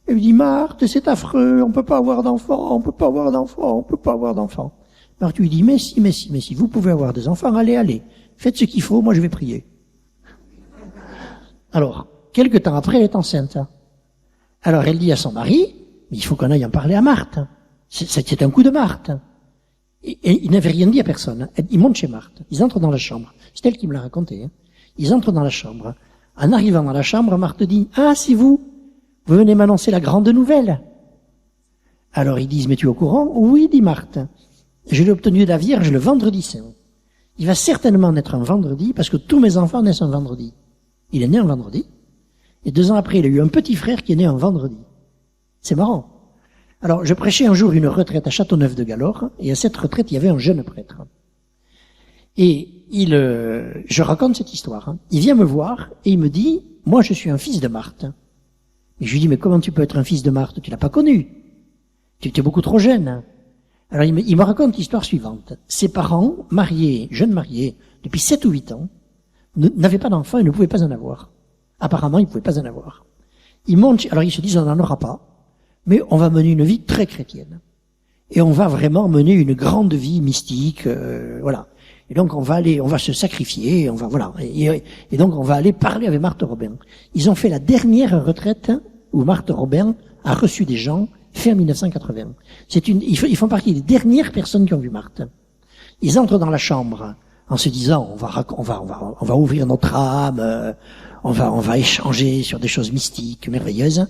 Elle lui dit, Marthe, c'est affreux, on peut pas avoir d'enfants. Marthe lui dit, mais si, vous pouvez avoir des enfants, allez, faites ce qu'il faut, moi je vais prier. Alors, quelque temps après, elle est enceinte. Alors elle dit à son mari, mais il faut qu'on aille en parler à Marthe. C'est un coup de Marthe. Et il n'avait rien dit à personne. Ils montent chez Marthe, ils entrent dans la chambre. C'est elle qui me l'a raconté. Hein. Ils entrent dans la chambre. En arrivant dans la chambre, Marthe dit, ah, c'est vous venez m'annoncer la grande nouvelle. Alors ils disent, mais tu es au courant? Oui, dit Marthe. Je l'ai obtenu de la Vierge le vendredi saint. Il va certainement naître un vendredi, parce que tous mes enfants naissent un vendredi. Il est né un vendredi. Et 2 ans après, il a eu un petit frère qui est né un vendredi. C'est marrant. Alors, je prêchais un jour une retraite à Châteauneuf-de-Galore, et à cette retraite, il y avait un jeune prêtre. Et je raconte cette histoire. Hein. Il vient me voir, et il me dit, moi, je suis un fils de Marthe. Et je lui dis, mais comment tu peux être un fils de Marthe? Tu l'as pas connu. Tu étais beaucoup trop jeune. Alors, il me raconte l'histoire suivante. Ses parents, jeunes mariés, depuis 7 ou 8 ans, n'avaient pas d'enfants et ne pouvaient pas en avoir. Apparemment, ils ne pouvaient pas en avoir. Ils montent, alors ils se disent, on n'en aura pas, mais on va mener une vie très chrétienne. Et on va vraiment mener une grande vie mystique, voilà. Et donc on va se sacrifier, on va, voilà. Et donc on va aller parler avec Marthe Robin. Ils ont fait la dernière retraite où Marthe Robin a reçu des gens fin 1980. Ils font partie des dernières personnes qui ont vu Marthe. Ils entrent dans la chambre en se disant, on va ouvrir notre âme, on va échanger sur des choses mystiques, merveilleuses.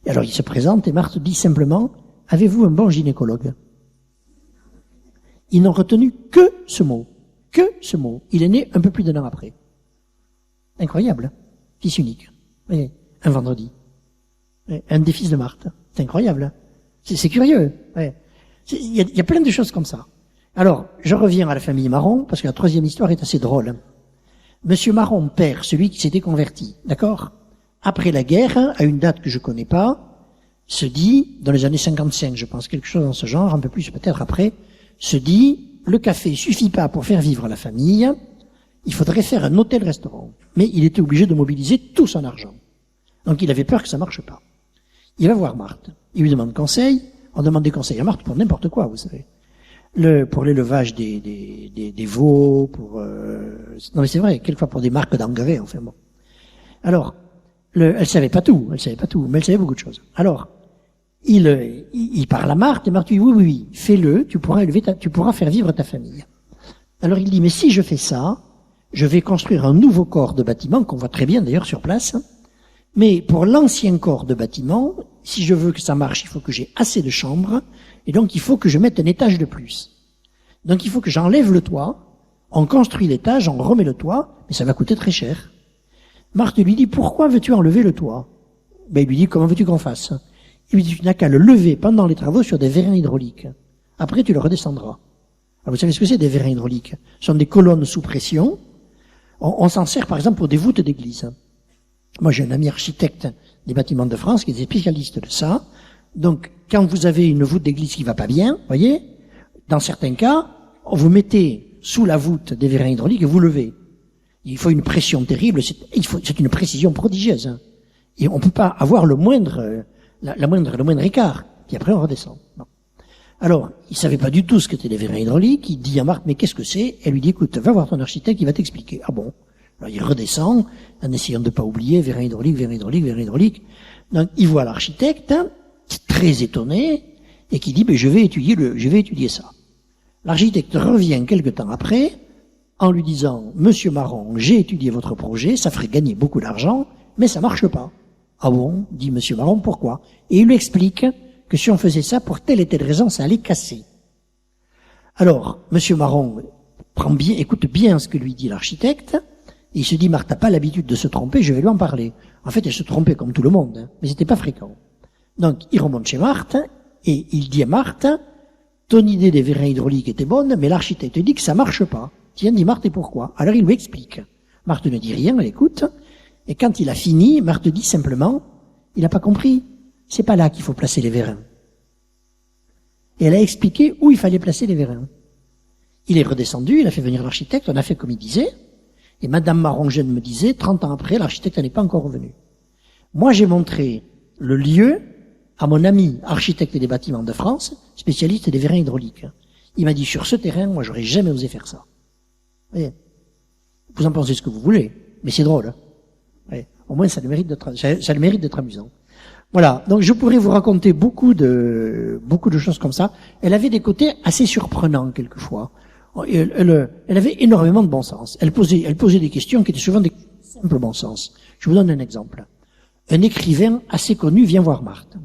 Et alors ils se présentent et Marthe dit simplement, avez-vous un bon gynécologue? Ils n'ont retenu que ce mot. Que ce mot. Il est né un peu plus d'1 an après. Incroyable. Fils unique. Oui, un vendredi. Un des fils de Marthe. C'est incroyable. C'est curieux. Il y a plein de choses comme ça. Alors, je reviens à la famille Marron, parce que la troisième histoire est assez drôle. Monsieur Marron, père, celui qui s'était converti, d'accord? Après la guerre, à une date que je connais pas, se dit, dans les années 55, je pense, quelque chose dans ce genre, un peu plus peut-être après, se dit, le café suffit pas pour faire vivre la famille, il faudrait faire un hôtel-restaurant. Mais il était obligé de mobiliser tout son argent. Donc il avait peur que ça marche pas. Il va voir Marthe. Il lui demande conseil. On demande des conseils à Marthe pour n'importe quoi, vous savez. Pour l'élevage des veaux, non mais c'est vrai, quelquefois pour des marques d'engrais, enfin bon. Alors, elle savait pas tout, mais elle savait beaucoup de choses. Alors, il parle à Marthe, et Marthe dit oui, fais-le, tu pourras faire vivre ta famille. Alors il dit, mais si je fais ça, je vais construire un nouveau corps de bâtiment, qu'on voit très bien d'ailleurs sur place, mais pour l'ancien corps de bâtiment, si je veux que ça marche, il faut que j'ai assez de chambres, et donc il faut que je mette un étage de plus. Donc il faut que j'enlève le toit, on construit l'étage, on remet le toit, mais ça va coûter très cher. Marthe lui dit, pourquoi veux-tu enlever le toit? Ben il lui dit, comment veux-tu qu'on fasse? Il lui dit, tu n'as qu'à le lever pendant les travaux sur des vérins hydrauliques. Après, tu le redescendras. Alors, vous savez ce que c'est des vérins hydrauliques? Ce sont des colonnes sous pression. On s'en sert, par exemple, pour des voûtes d'église. Moi, j'ai un ami architecte des bâtiments de France qui est spécialiste de ça. Donc, quand vous avez une voûte d'église qui va pas bien, voyez, dans certains cas, vous mettez sous la voûte des vérins hydrauliques et vous levez. Il faut une pression terrible, c'est une précision prodigieuse. Hein. Et on peut pas avoir le moindre écart. Puis après, on redescend. Bon. Alors, il savait pas du tout ce qu'étaient les vérins hydrauliques. Il dit à Marthe, mais qu'est-ce que c'est? Elle lui dit, écoute, va voir ton architecte, il va t'expliquer. Ah bon? Alors, il redescend, en essayant de pas oublier, vérins hydrauliques. Donc, il voit l'architecte, très étonné, et qui dit, je vais étudier ça. L'architecte revient quelque temps après, en lui disant, Monsieur Marron, j'ai étudié votre projet, ça ferait gagner beaucoup d'argent, mais ça marche pas. Ah bon? Dit Monsieur Marron, pourquoi? Et il lui explique que si on faisait ça pour telle et telle raison, ça allait casser. Alors, Monsieur Marron écoute bien ce que lui dit l'architecte, et il se dit, Marthe n'a pas l'habitude de se tromper, je vais lui en parler. En fait, elle se trompait comme tout le monde, hein, mais c'était pas fréquent. Donc, il remonte chez Marthe, et il dit à Marthe, ton idée des vérins hydrauliques était bonne, mais l'architecte dit que ça marche pas. Tiens, dit Marthe, et pourquoi? Alors il lui explique. Marthe ne dit rien, elle écoute, et quand il a fini, Marthe dit simplement, il n'a pas compris, c'est pas là qu'il faut placer les vérins. Et elle a expliqué où il fallait placer les vérins. Il est redescendu, il a fait venir l'architecte, on a fait comme il disait, et Madame Marron-Jeune me disait, 30 ans après, l'architecte n'est pas encore revenu. Moi, j'ai montré le lieu à mon ami architecte des bâtiments de France, spécialiste des vérins hydrauliques. Il m'a dit, sur ce terrain, moi, j'aurais jamais osé faire ça. Vous en pensez ce que vous voulez, mais c'est drôle. Au moins, ça a le mérite d'être amusant. Voilà. Donc, je pourrais vous raconter beaucoup de choses comme ça. Elle avait des côtés assez surprenants, quelquefois. Elle avait énormément de bon sens. Elle posait des questions qui étaient souvent des simples bon sens. Je vous donne un exemple. Un écrivain assez connu vient voir Marthe.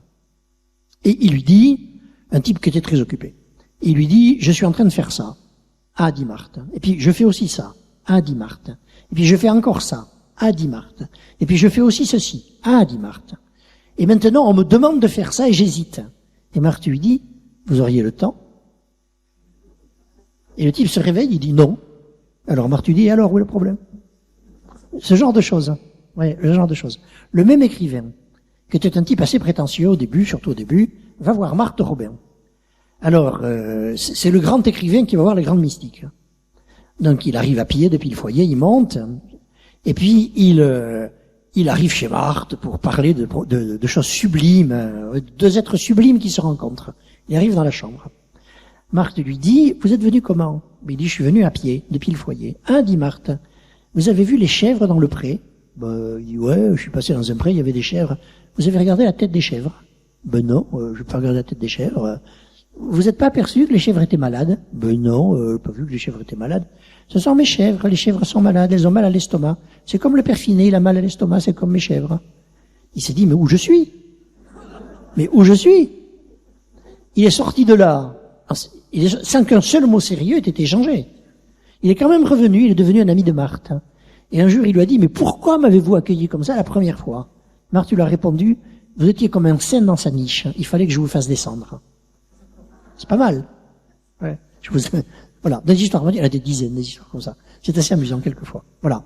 Et il lui dit, un type qui était très occupé, il lui dit, je suis en train de faire ça. Ah, dit Marthe. Et puis, je fais aussi ça. Ah, dit Marthe. Et puis, je fais encore ça. Ah, dit Marthe. Et puis, je fais aussi ceci. Ah, dit Marthe. Et maintenant, on me demande de faire ça et j'hésite. Et Marthe lui dit, vous auriez le temps? Et le type se réveille, il dit non. Alors Marthe lui dit, alors où est le problème? Ce genre de choses. Oui, ce genre de choses. Le même écrivain, qui était un type assez prétentieux au début, surtout au début, va voir Marthe Robin. Alors, c'est le grand écrivain qui va voir les grandes mystiques. Donc il arrive à pied depuis le foyer, il monte, et puis il il arrive chez Marthe pour parler de choses sublimes, deux êtres sublimes qui se rencontrent. Il arrive dans la chambre. Marthe lui dit, vous êtes venu comment? Il dit, je suis venu à pied, depuis le foyer. Ah, dit Marthe, vous avez vu les chèvres dans le pré? Il dit, ouais, je suis passé dans un pré, il y avait des chèvres. Vous avez regardé la tête des chèvres? Non, je n'ai pas regardé la tête des chèvres. Vous n'êtes pas aperçu que les chèvres étaient malades? Non, je n'ai pas vu que les chèvres étaient malades. Ce sont mes chèvres, les chèvres sont malades, elles ont mal à l'estomac. C'est comme le père Finet, il a mal à l'estomac, c'est comme mes chèvres. Il s'est dit, mais où je suis? Mais où je suis? Il est sorti de là, sans qu'un seul mot sérieux ait été échangé. Il est quand même revenu, il est devenu un ami de Marthe. Et un jour, il lui a dit, mais pourquoi m'avez-vous accueilli comme ça la première fois? Marthe lui a répondu, vous étiez comme un saint dans sa niche, il fallait que je vous fasse descendre. C'est pas mal. Ouais. Voilà. Des histoires, il y en a des dizaines des histoires comme ça. C'est assez amusant quelquefois. Voilà.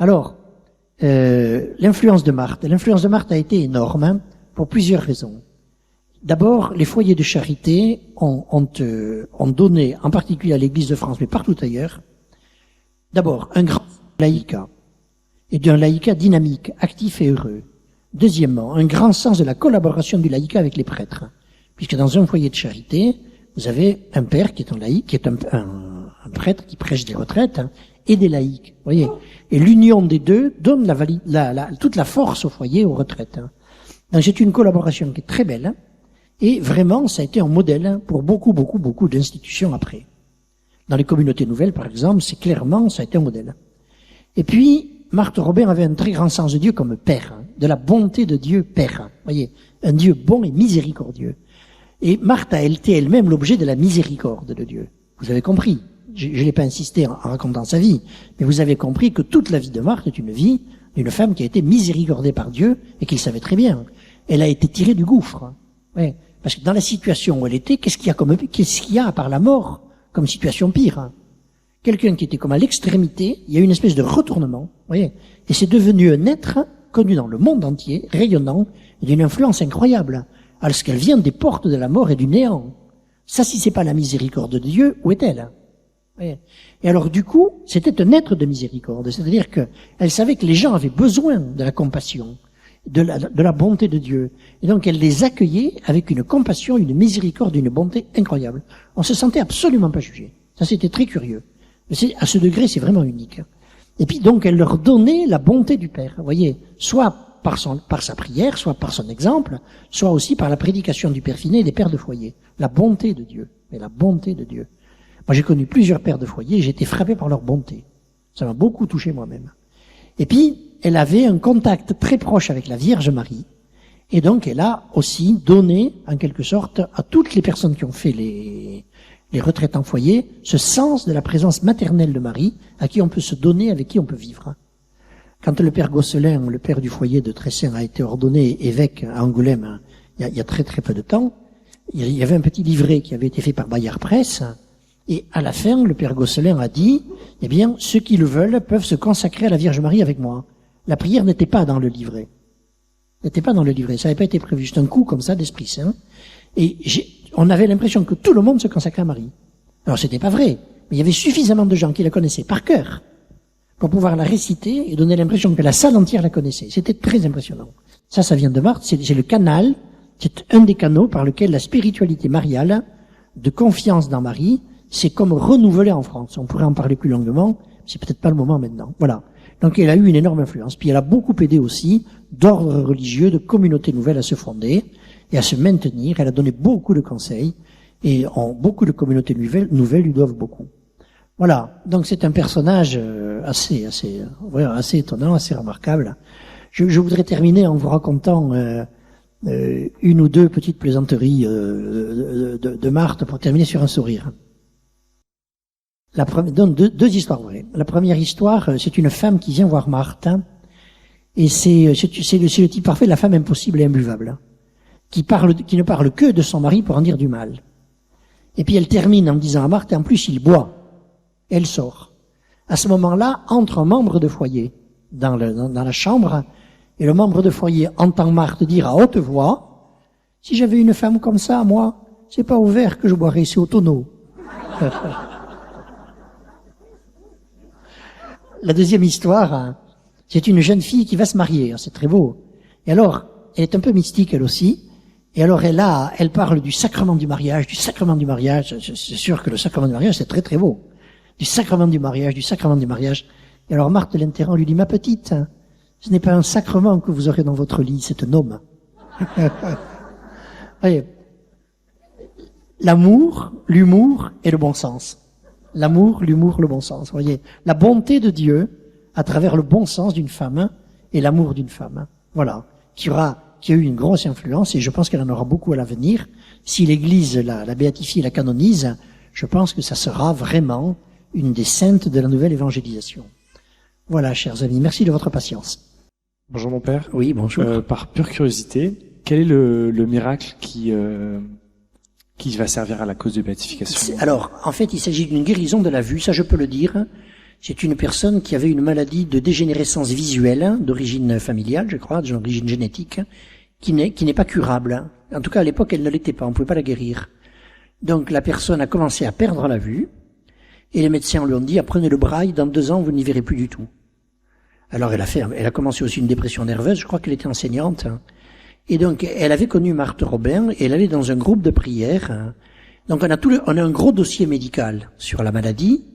Alors, l'influence de Marthe. L'influence de Marthe a été énorme, hein, pour plusieurs raisons. D'abord, les foyers de charité ont donné, en particulier à l'Église de France, mais partout ailleurs, d'abord, un grand laïcat, et d'un laïcat dynamique, actif et heureux. Deuxièmement, un grand sens de la collaboration du laïcat avec les prêtres. Puisque dans un foyer de charité, vous avez un père qui est un laïc, qui est un prêtre qui prêche des retraites, hein, et des laïcs. Vous voyez. Et l'union des deux donne toute la force au foyer, aux retraites. Hein. Donc c'est une collaboration qui est très belle, hein, et vraiment, ça a été un modèle, hein, pour beaucoup d'institutions après. Dans les communautés nouvelles, par exemple, ça a été un modèle. Et puis, Marthe Robin avait un très grand sens de Dieu comme père, hein, de la bonté de Dieu père. Hein, voyez, un Dieu bon et miséricordieux. Et Marthe a été elle-même l'objet de la miséricorde de Dieu. Vous avez compris. Je n'ai pas insisté en racontant sa vie, mais vous avez compris que toute la vie de Marthe est une vie d'une femme qui a été miséricordée par Dieu et qu'il savait très bien. Elle a été tirée du gouffre. Hein. Ouais. Parce que dans la situation où elle était, qu'est-ce qu'il y a à part la mort comme situation pire? Hein? Quelqu'un qui était comme à l'extrémité, il y a eu une espèce de retournement, vous voyez, et c'est devenu un être connu dans le monde entier, rayonnant, et d'une influence incroyable, alors qu'elle vient des portes de la mort et du néant. Ça, si c'est pas la miséricorde de Dieu, où est-elle? Et alors, du coup, c'était un être de miséricorde, c'est-à-dire qu'elle savait que les gens avaient besoin de la compassion, de la bonté de Dieu, et donc elle les accueillait avec une compassion, une miséricorde, une bonté incroyable. On se sentait absolument pas jugé. Ça, c'était très curieux. À ce degré, c'est vraiment unique. Et puis donc, elle leur donnait la bonté du Père. Vous voyez, soit par sa prière, soit par son exemple, soit aussi par la prédication du Père Finet et des pères de foyer. La bonté de Dieu. Mais la bonté de Dieu. Moi, j'ai connu plusieurs pères de foyer et j'ai été frappé par leur bonté. Ça m'a beaucoup touché moi-même. Et puis, elle avait un contact très proche avec la Vierge Marie. Et donc, elle a aussi donné, en quelque sorte, à toutes les personnes qui ont fait les retraites en foyer, ce sens de la présence maternelle de Marie, à qui on peut se donner, avec qui on peut vivre. Quand le père Gosselin, le père du foyer de Tressin, a été ordonné évêque à Angoulême, il y a très très peu de temps, il y avait un petit livret qui avait été fait par Bayard Presse, et à la fin, le père Gosselin a dit, eh bien, ceux qui le veulent peuvent se consacrer à la Vierge Marie avec moi. La prière n'était pas dans le livret. N'était pas dans le livret, ça n'avait pas été prévu, juste un coup comme ça d'Esprit Saint. Et on avait l'impression que tout le monde se consacrait à Marie. Alors c'était pas vrai, mais il y avait suffisamment de gens qui la connaissaient par cœur pour pouvoir la réciter et donner l'impression que la salle entière la connaissait. C'était très impressionnant. Ça vient de Marthe, c'est le canal, c'est un des canaux par lequel la spiritualité mariale, de confiance dans Marie, c'est comme renouvelée en France. On pourrait en parler plus longuement, c'est peut-être pas le moment maintenant. Voilà. Donc elle a eu une énorme influence. Puis elle a beaucoup aidé aussi d'ordres religieux, de communautés nouvelles à se fonder et à se maintenir. Elle a donné beaucoup de conseils et beaucoup de communautés nouvelles lui doivent beaucoup. Voilà. Donc c'est un personnage assez étonnant, assez remarquable. Je voudrais terminer en vous racontant une ou deux petites plaisanteries de Marthe pour terminer sur un sourire. Deux histoires vraies. La première histoire, c'est une femme qui vient voir Marthe, et c'est le type parfait de la femme impossible et imbuvable, qui ne parle que de son mari pour en dire du mal. Et puis elle termine en disant à Marthe, en plus il boit. Elle sort. À ce moment-là, entre un membre de foyer dans la chambre, et le membre de foyer entend Marthe dire à haute voix, si j'avais une femme comme ça, moi, c'est pas au verre que je boirais, c'est au tonneau. La deuxième histoire, C'est une jeune fille qui va se marier, c'est très beau. Et alors, elle est un peu mystique elle aussi. Et alors elle parle du sacrement du mariage, du sacrement du mariage. C'est sûr que le sacrement du mariage, c'est très très beau. Du sacrement du mariage, du sacrement du mariage. Et alors Marthe Lenterran lui dit, ma petite, ce n'est pas un sacrement que vous aurez dans votre lit, c'est un homme. Voyez, l'amour, l'humour et le bon sens. L'amour, l'humour, le bon sens. Voyez, la bonté de Dieu à travers le bon sens d'une femme et l'amour d'une femme. Voilà, qui a eu une grosse influence et je pense qu'elle en aura beaucoup à l'avenir. Si l'Église la béatifie et la canonise, je pense que ça sera vraiment une des saintes de la nouvelle évangélisation. Voilà, chers amis, merci de votre patience. Bonjour mon père. Oui, bonjour. Par pure curiosité, quel est le miracle qui va servir à la cause de béatification? Alors, en fait, il s'agit d'une guérison de la vue, ça je peux le dire. C'est une personne qui avait une maladie de dégénérescence visuelle, d'origine familiale, je crois, d'origine génétique, qui n'est pas curable. En tout cas, à l'époque, elle ne l'était pas, on ne pouvait pas la guérir. Donc, la personne a commencé à perdre la vue, et les médecins lui ont dit, apprenez le braille, dans 2 ans, vous n'y verrez plus du tout. Alors, elle a commencé aussi une dépression nerveuse, je crois qu'elle était enseignante. Et donc, elle avait connu Marthe Robin, et elle allait dans un groupe de prière. Donc, on a un gros dossier médical sur la maladie.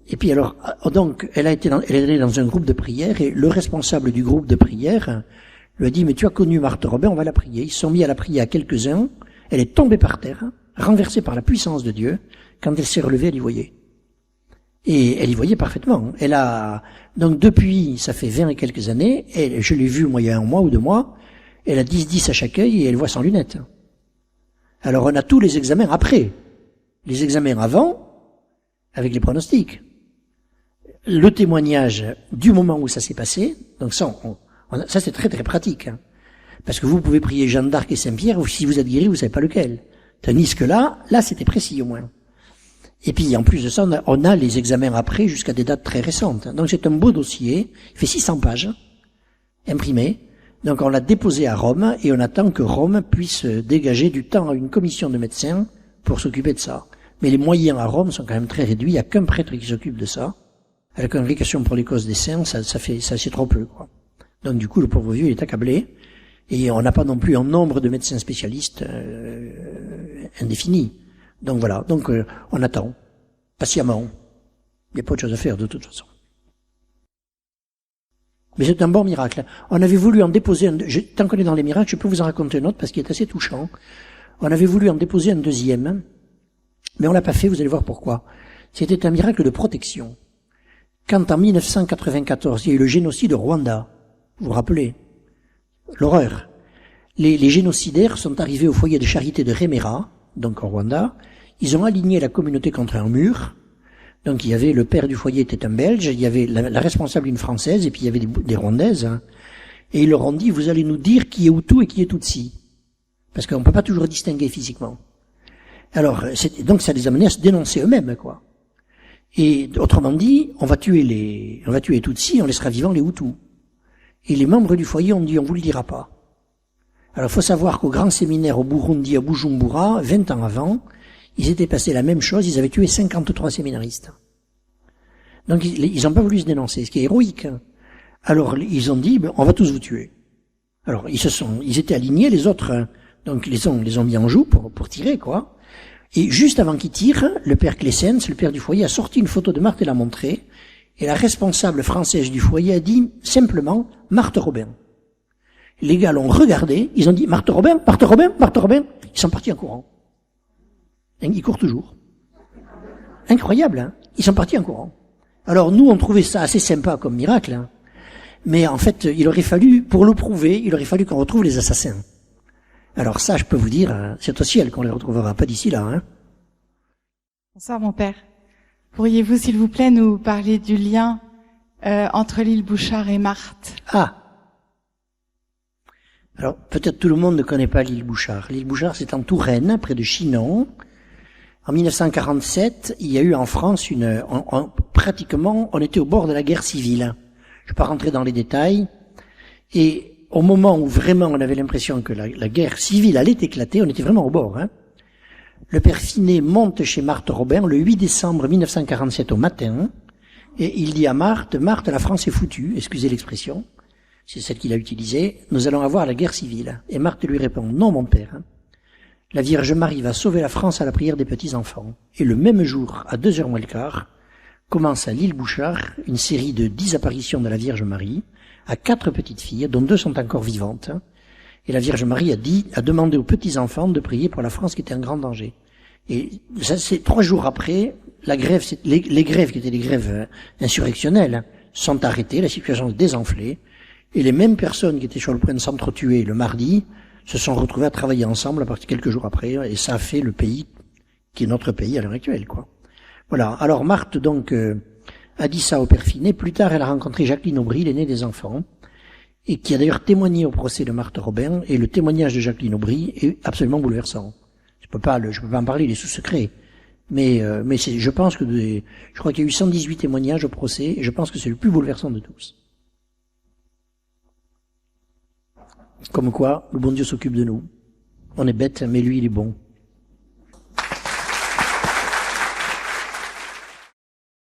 Et puis alors, donc, elle est allée dans un groupe de prière, et le responsable du groupe de prière lui a dit, mais tu as connu Marthe Robin, on va la prier. Ils se sont mis à la prier à quelques-uns. Elle est tombée par terre, renversée par la puissance de Dieu. Quand elle s'est relevée, elle y voyait. Et elle y voyait parfaitement. Donc depuis, ça fait 20 et quelques années, et je l'ai vue, moi, il y a 1 mois ou 2 mois, elle a 10 à chaque œil et elle voit sans lunettes. Alors on a tous les examens après. Les examens avant, avec les pronostics. Le témoignage du moment où ça s'est passé, donc ça c'est très très pratique. Parce que vous pouvez prier Jeanne d'Arc et Saint-Pierre, si vous êtes guéri, vous savez pas lequel. Tandis que là c'était précis au moins. Et puis en plus de ça, on a les examens après jusqu'à des dates très récentes. Donc c'est un beau dossier, il fait 600 pages, imprimé. Donc on l'a déposé à Rome et on attend que Rome puisse dégager du temps à une commission de médecins pour s'occuper de ça. Mais les moyens à Rome sont quand même très réduits, il n'y a qu'un prêtre qui s'occupe de ça. À la congrégation pour les causes des saints, ça c'est trop peu, quoi. Donc du coup, le pauvre vieux, il est accablé. Et on n'a pas non plus un nombre de médecins spécialistes indéfini. Donc voilà. Donc on attend. Patiemment. Il n'y a pas autre chose à faire, de toute façon. Mais c'est un bon miracle. On avait voulu en déposer tant qu'on est dans les miracles, je peux vous en raconter un autre parce qu'il est assez touchant. On avait voulu en déposer un deuxième, mais on l'a pas fait, vous allez voir pourquoi. C'était un miracle de protection. Quand en 1994, il y a eu le génocide au Rwanda, vous vous rappelez, l'horreur. Les génocidaires sont arrivés au foyer de charité de Remera, donc au Rwanda. Ils ont aligné la communauté contre un mur. Donc il y avait le père du foyer était un Belge, il y avait la responsable une Française, et puis il y avait des Rwandaises. Hein. Et ils leur ont dit, vous allez nous dire qui est Hutu et qui est Tutsi. Parce qu'on ne peut pas toujours distinguer physiquement. Alors, donc ça les a menés à se dénoncer eux-mêmes, quoi. Et autrement dit, on va tuer les Tutsis, on laissera vivants les Hutus. Et les membres du foyer ont dit, on vous le dira pas. Alors, il faut savoir qu'au grand séminaire au Burundi, à Bujumbura, 20 ans avant, ils étaient passés la même chose, ils avaient tué 53 séminaristes. Donc, ils n'ont pas voulu se dénoncer, ce qui est héroïque. Alors, ils ont dit, on va tous vous tuer. Alors, ils étaient alignés, les autres, donc, les ont mis en joue pour tirer, quoi. Et juste avant qu'ils tirent, le père Clessens, le père du foyer, a sorti une photo de Marthe et l'a montrée. Et la responsable française du foyer a dit simplement Marthe Robin. Les gars l'ont regardé, ils ont dit Marthe Robin, Marthe Robin, Marthe Robin. Ils sont partis en courant. Et ils courent toujours. Incroyable, hein. Ils sont partis en courant. Alors nous, on trouvait ça assez sympa comme miracle. Hein. Mais en fait, il aurait fallu, pour le prouver, qu'on retrouve les assassins. Alors ça, je peux vous dire, c'est au ciel qu'on les retrouvera, pas d'ici là. Hein. Bonsoir mon père. Pourriez-vous, s'il vous plaît, nous parler du lien entre l'île Bouchard et Marthe? Ah. Alors, peut-être tout le monde ne connaît pas l'île Bouchard. L'île Bouchard, c'est en Touraine, près de Chinon. En 1947, il y a eu en France pratiquement, on était au bord de la guerre civile. Je ne vais pas rentrer dans les détails. Et au moment où vraiment on avait l'impression que la guerre civile allait éclater, on était vraiment au bord. Hein. Le père Finet monte chez Marthe Robin le 8 décembre 1947 au matin, Et il dit à Marthe, Marthe, la France est foutue, excusez l'expression, c'est celle qu'il a utilisée, nous allons avoir la guerre civile. Et Marthe lui répond, non mon père, la Vierge Marie va sauver la France à la prière des petits-enfants. Et le même jour, à 2h moins le quart, commence à l'île Bouchard une série de 10 apparitions de la Vierge Marie à 4 petites filles, dont 2 sont encore vivantes. Et la Vierge Marie a demandé aux petits-enfants de prier pour la France qui était en grand danger. Et ça, c'est 3 jours après, la grève, les grèves qui étaient des grèves insurrectionnelles sont arrêtées, la situation est désenflée, et les mêmes personnes qui étaient sur le point de s'entretuer le mardi se sont retrouvées à travailler ensemble à partir de quelques jours après, et ça a fait le pays qui est notre pays à l'heure actuelle, quoi. Voilà. Alors Marthe, donc, a dit ça au père Finet. Plus tard, elle a rencontré Jacqueline Aubry, l'aînée des enfants, et qui a d'ailleurs témoigné au procès de Marthe Robin, et le témoignage de Jacqueline Aubry est absolument bouleversant. Je peux pas en parler, il est sous secret. Mais je pense que je crois qu'il y a eu 118 témoignages au procès, et je pense que c'est le plus bouleversant de tous. Comme quoi, le bon Dieu s'occupe de nous. On est bête, mais lui, il est bon.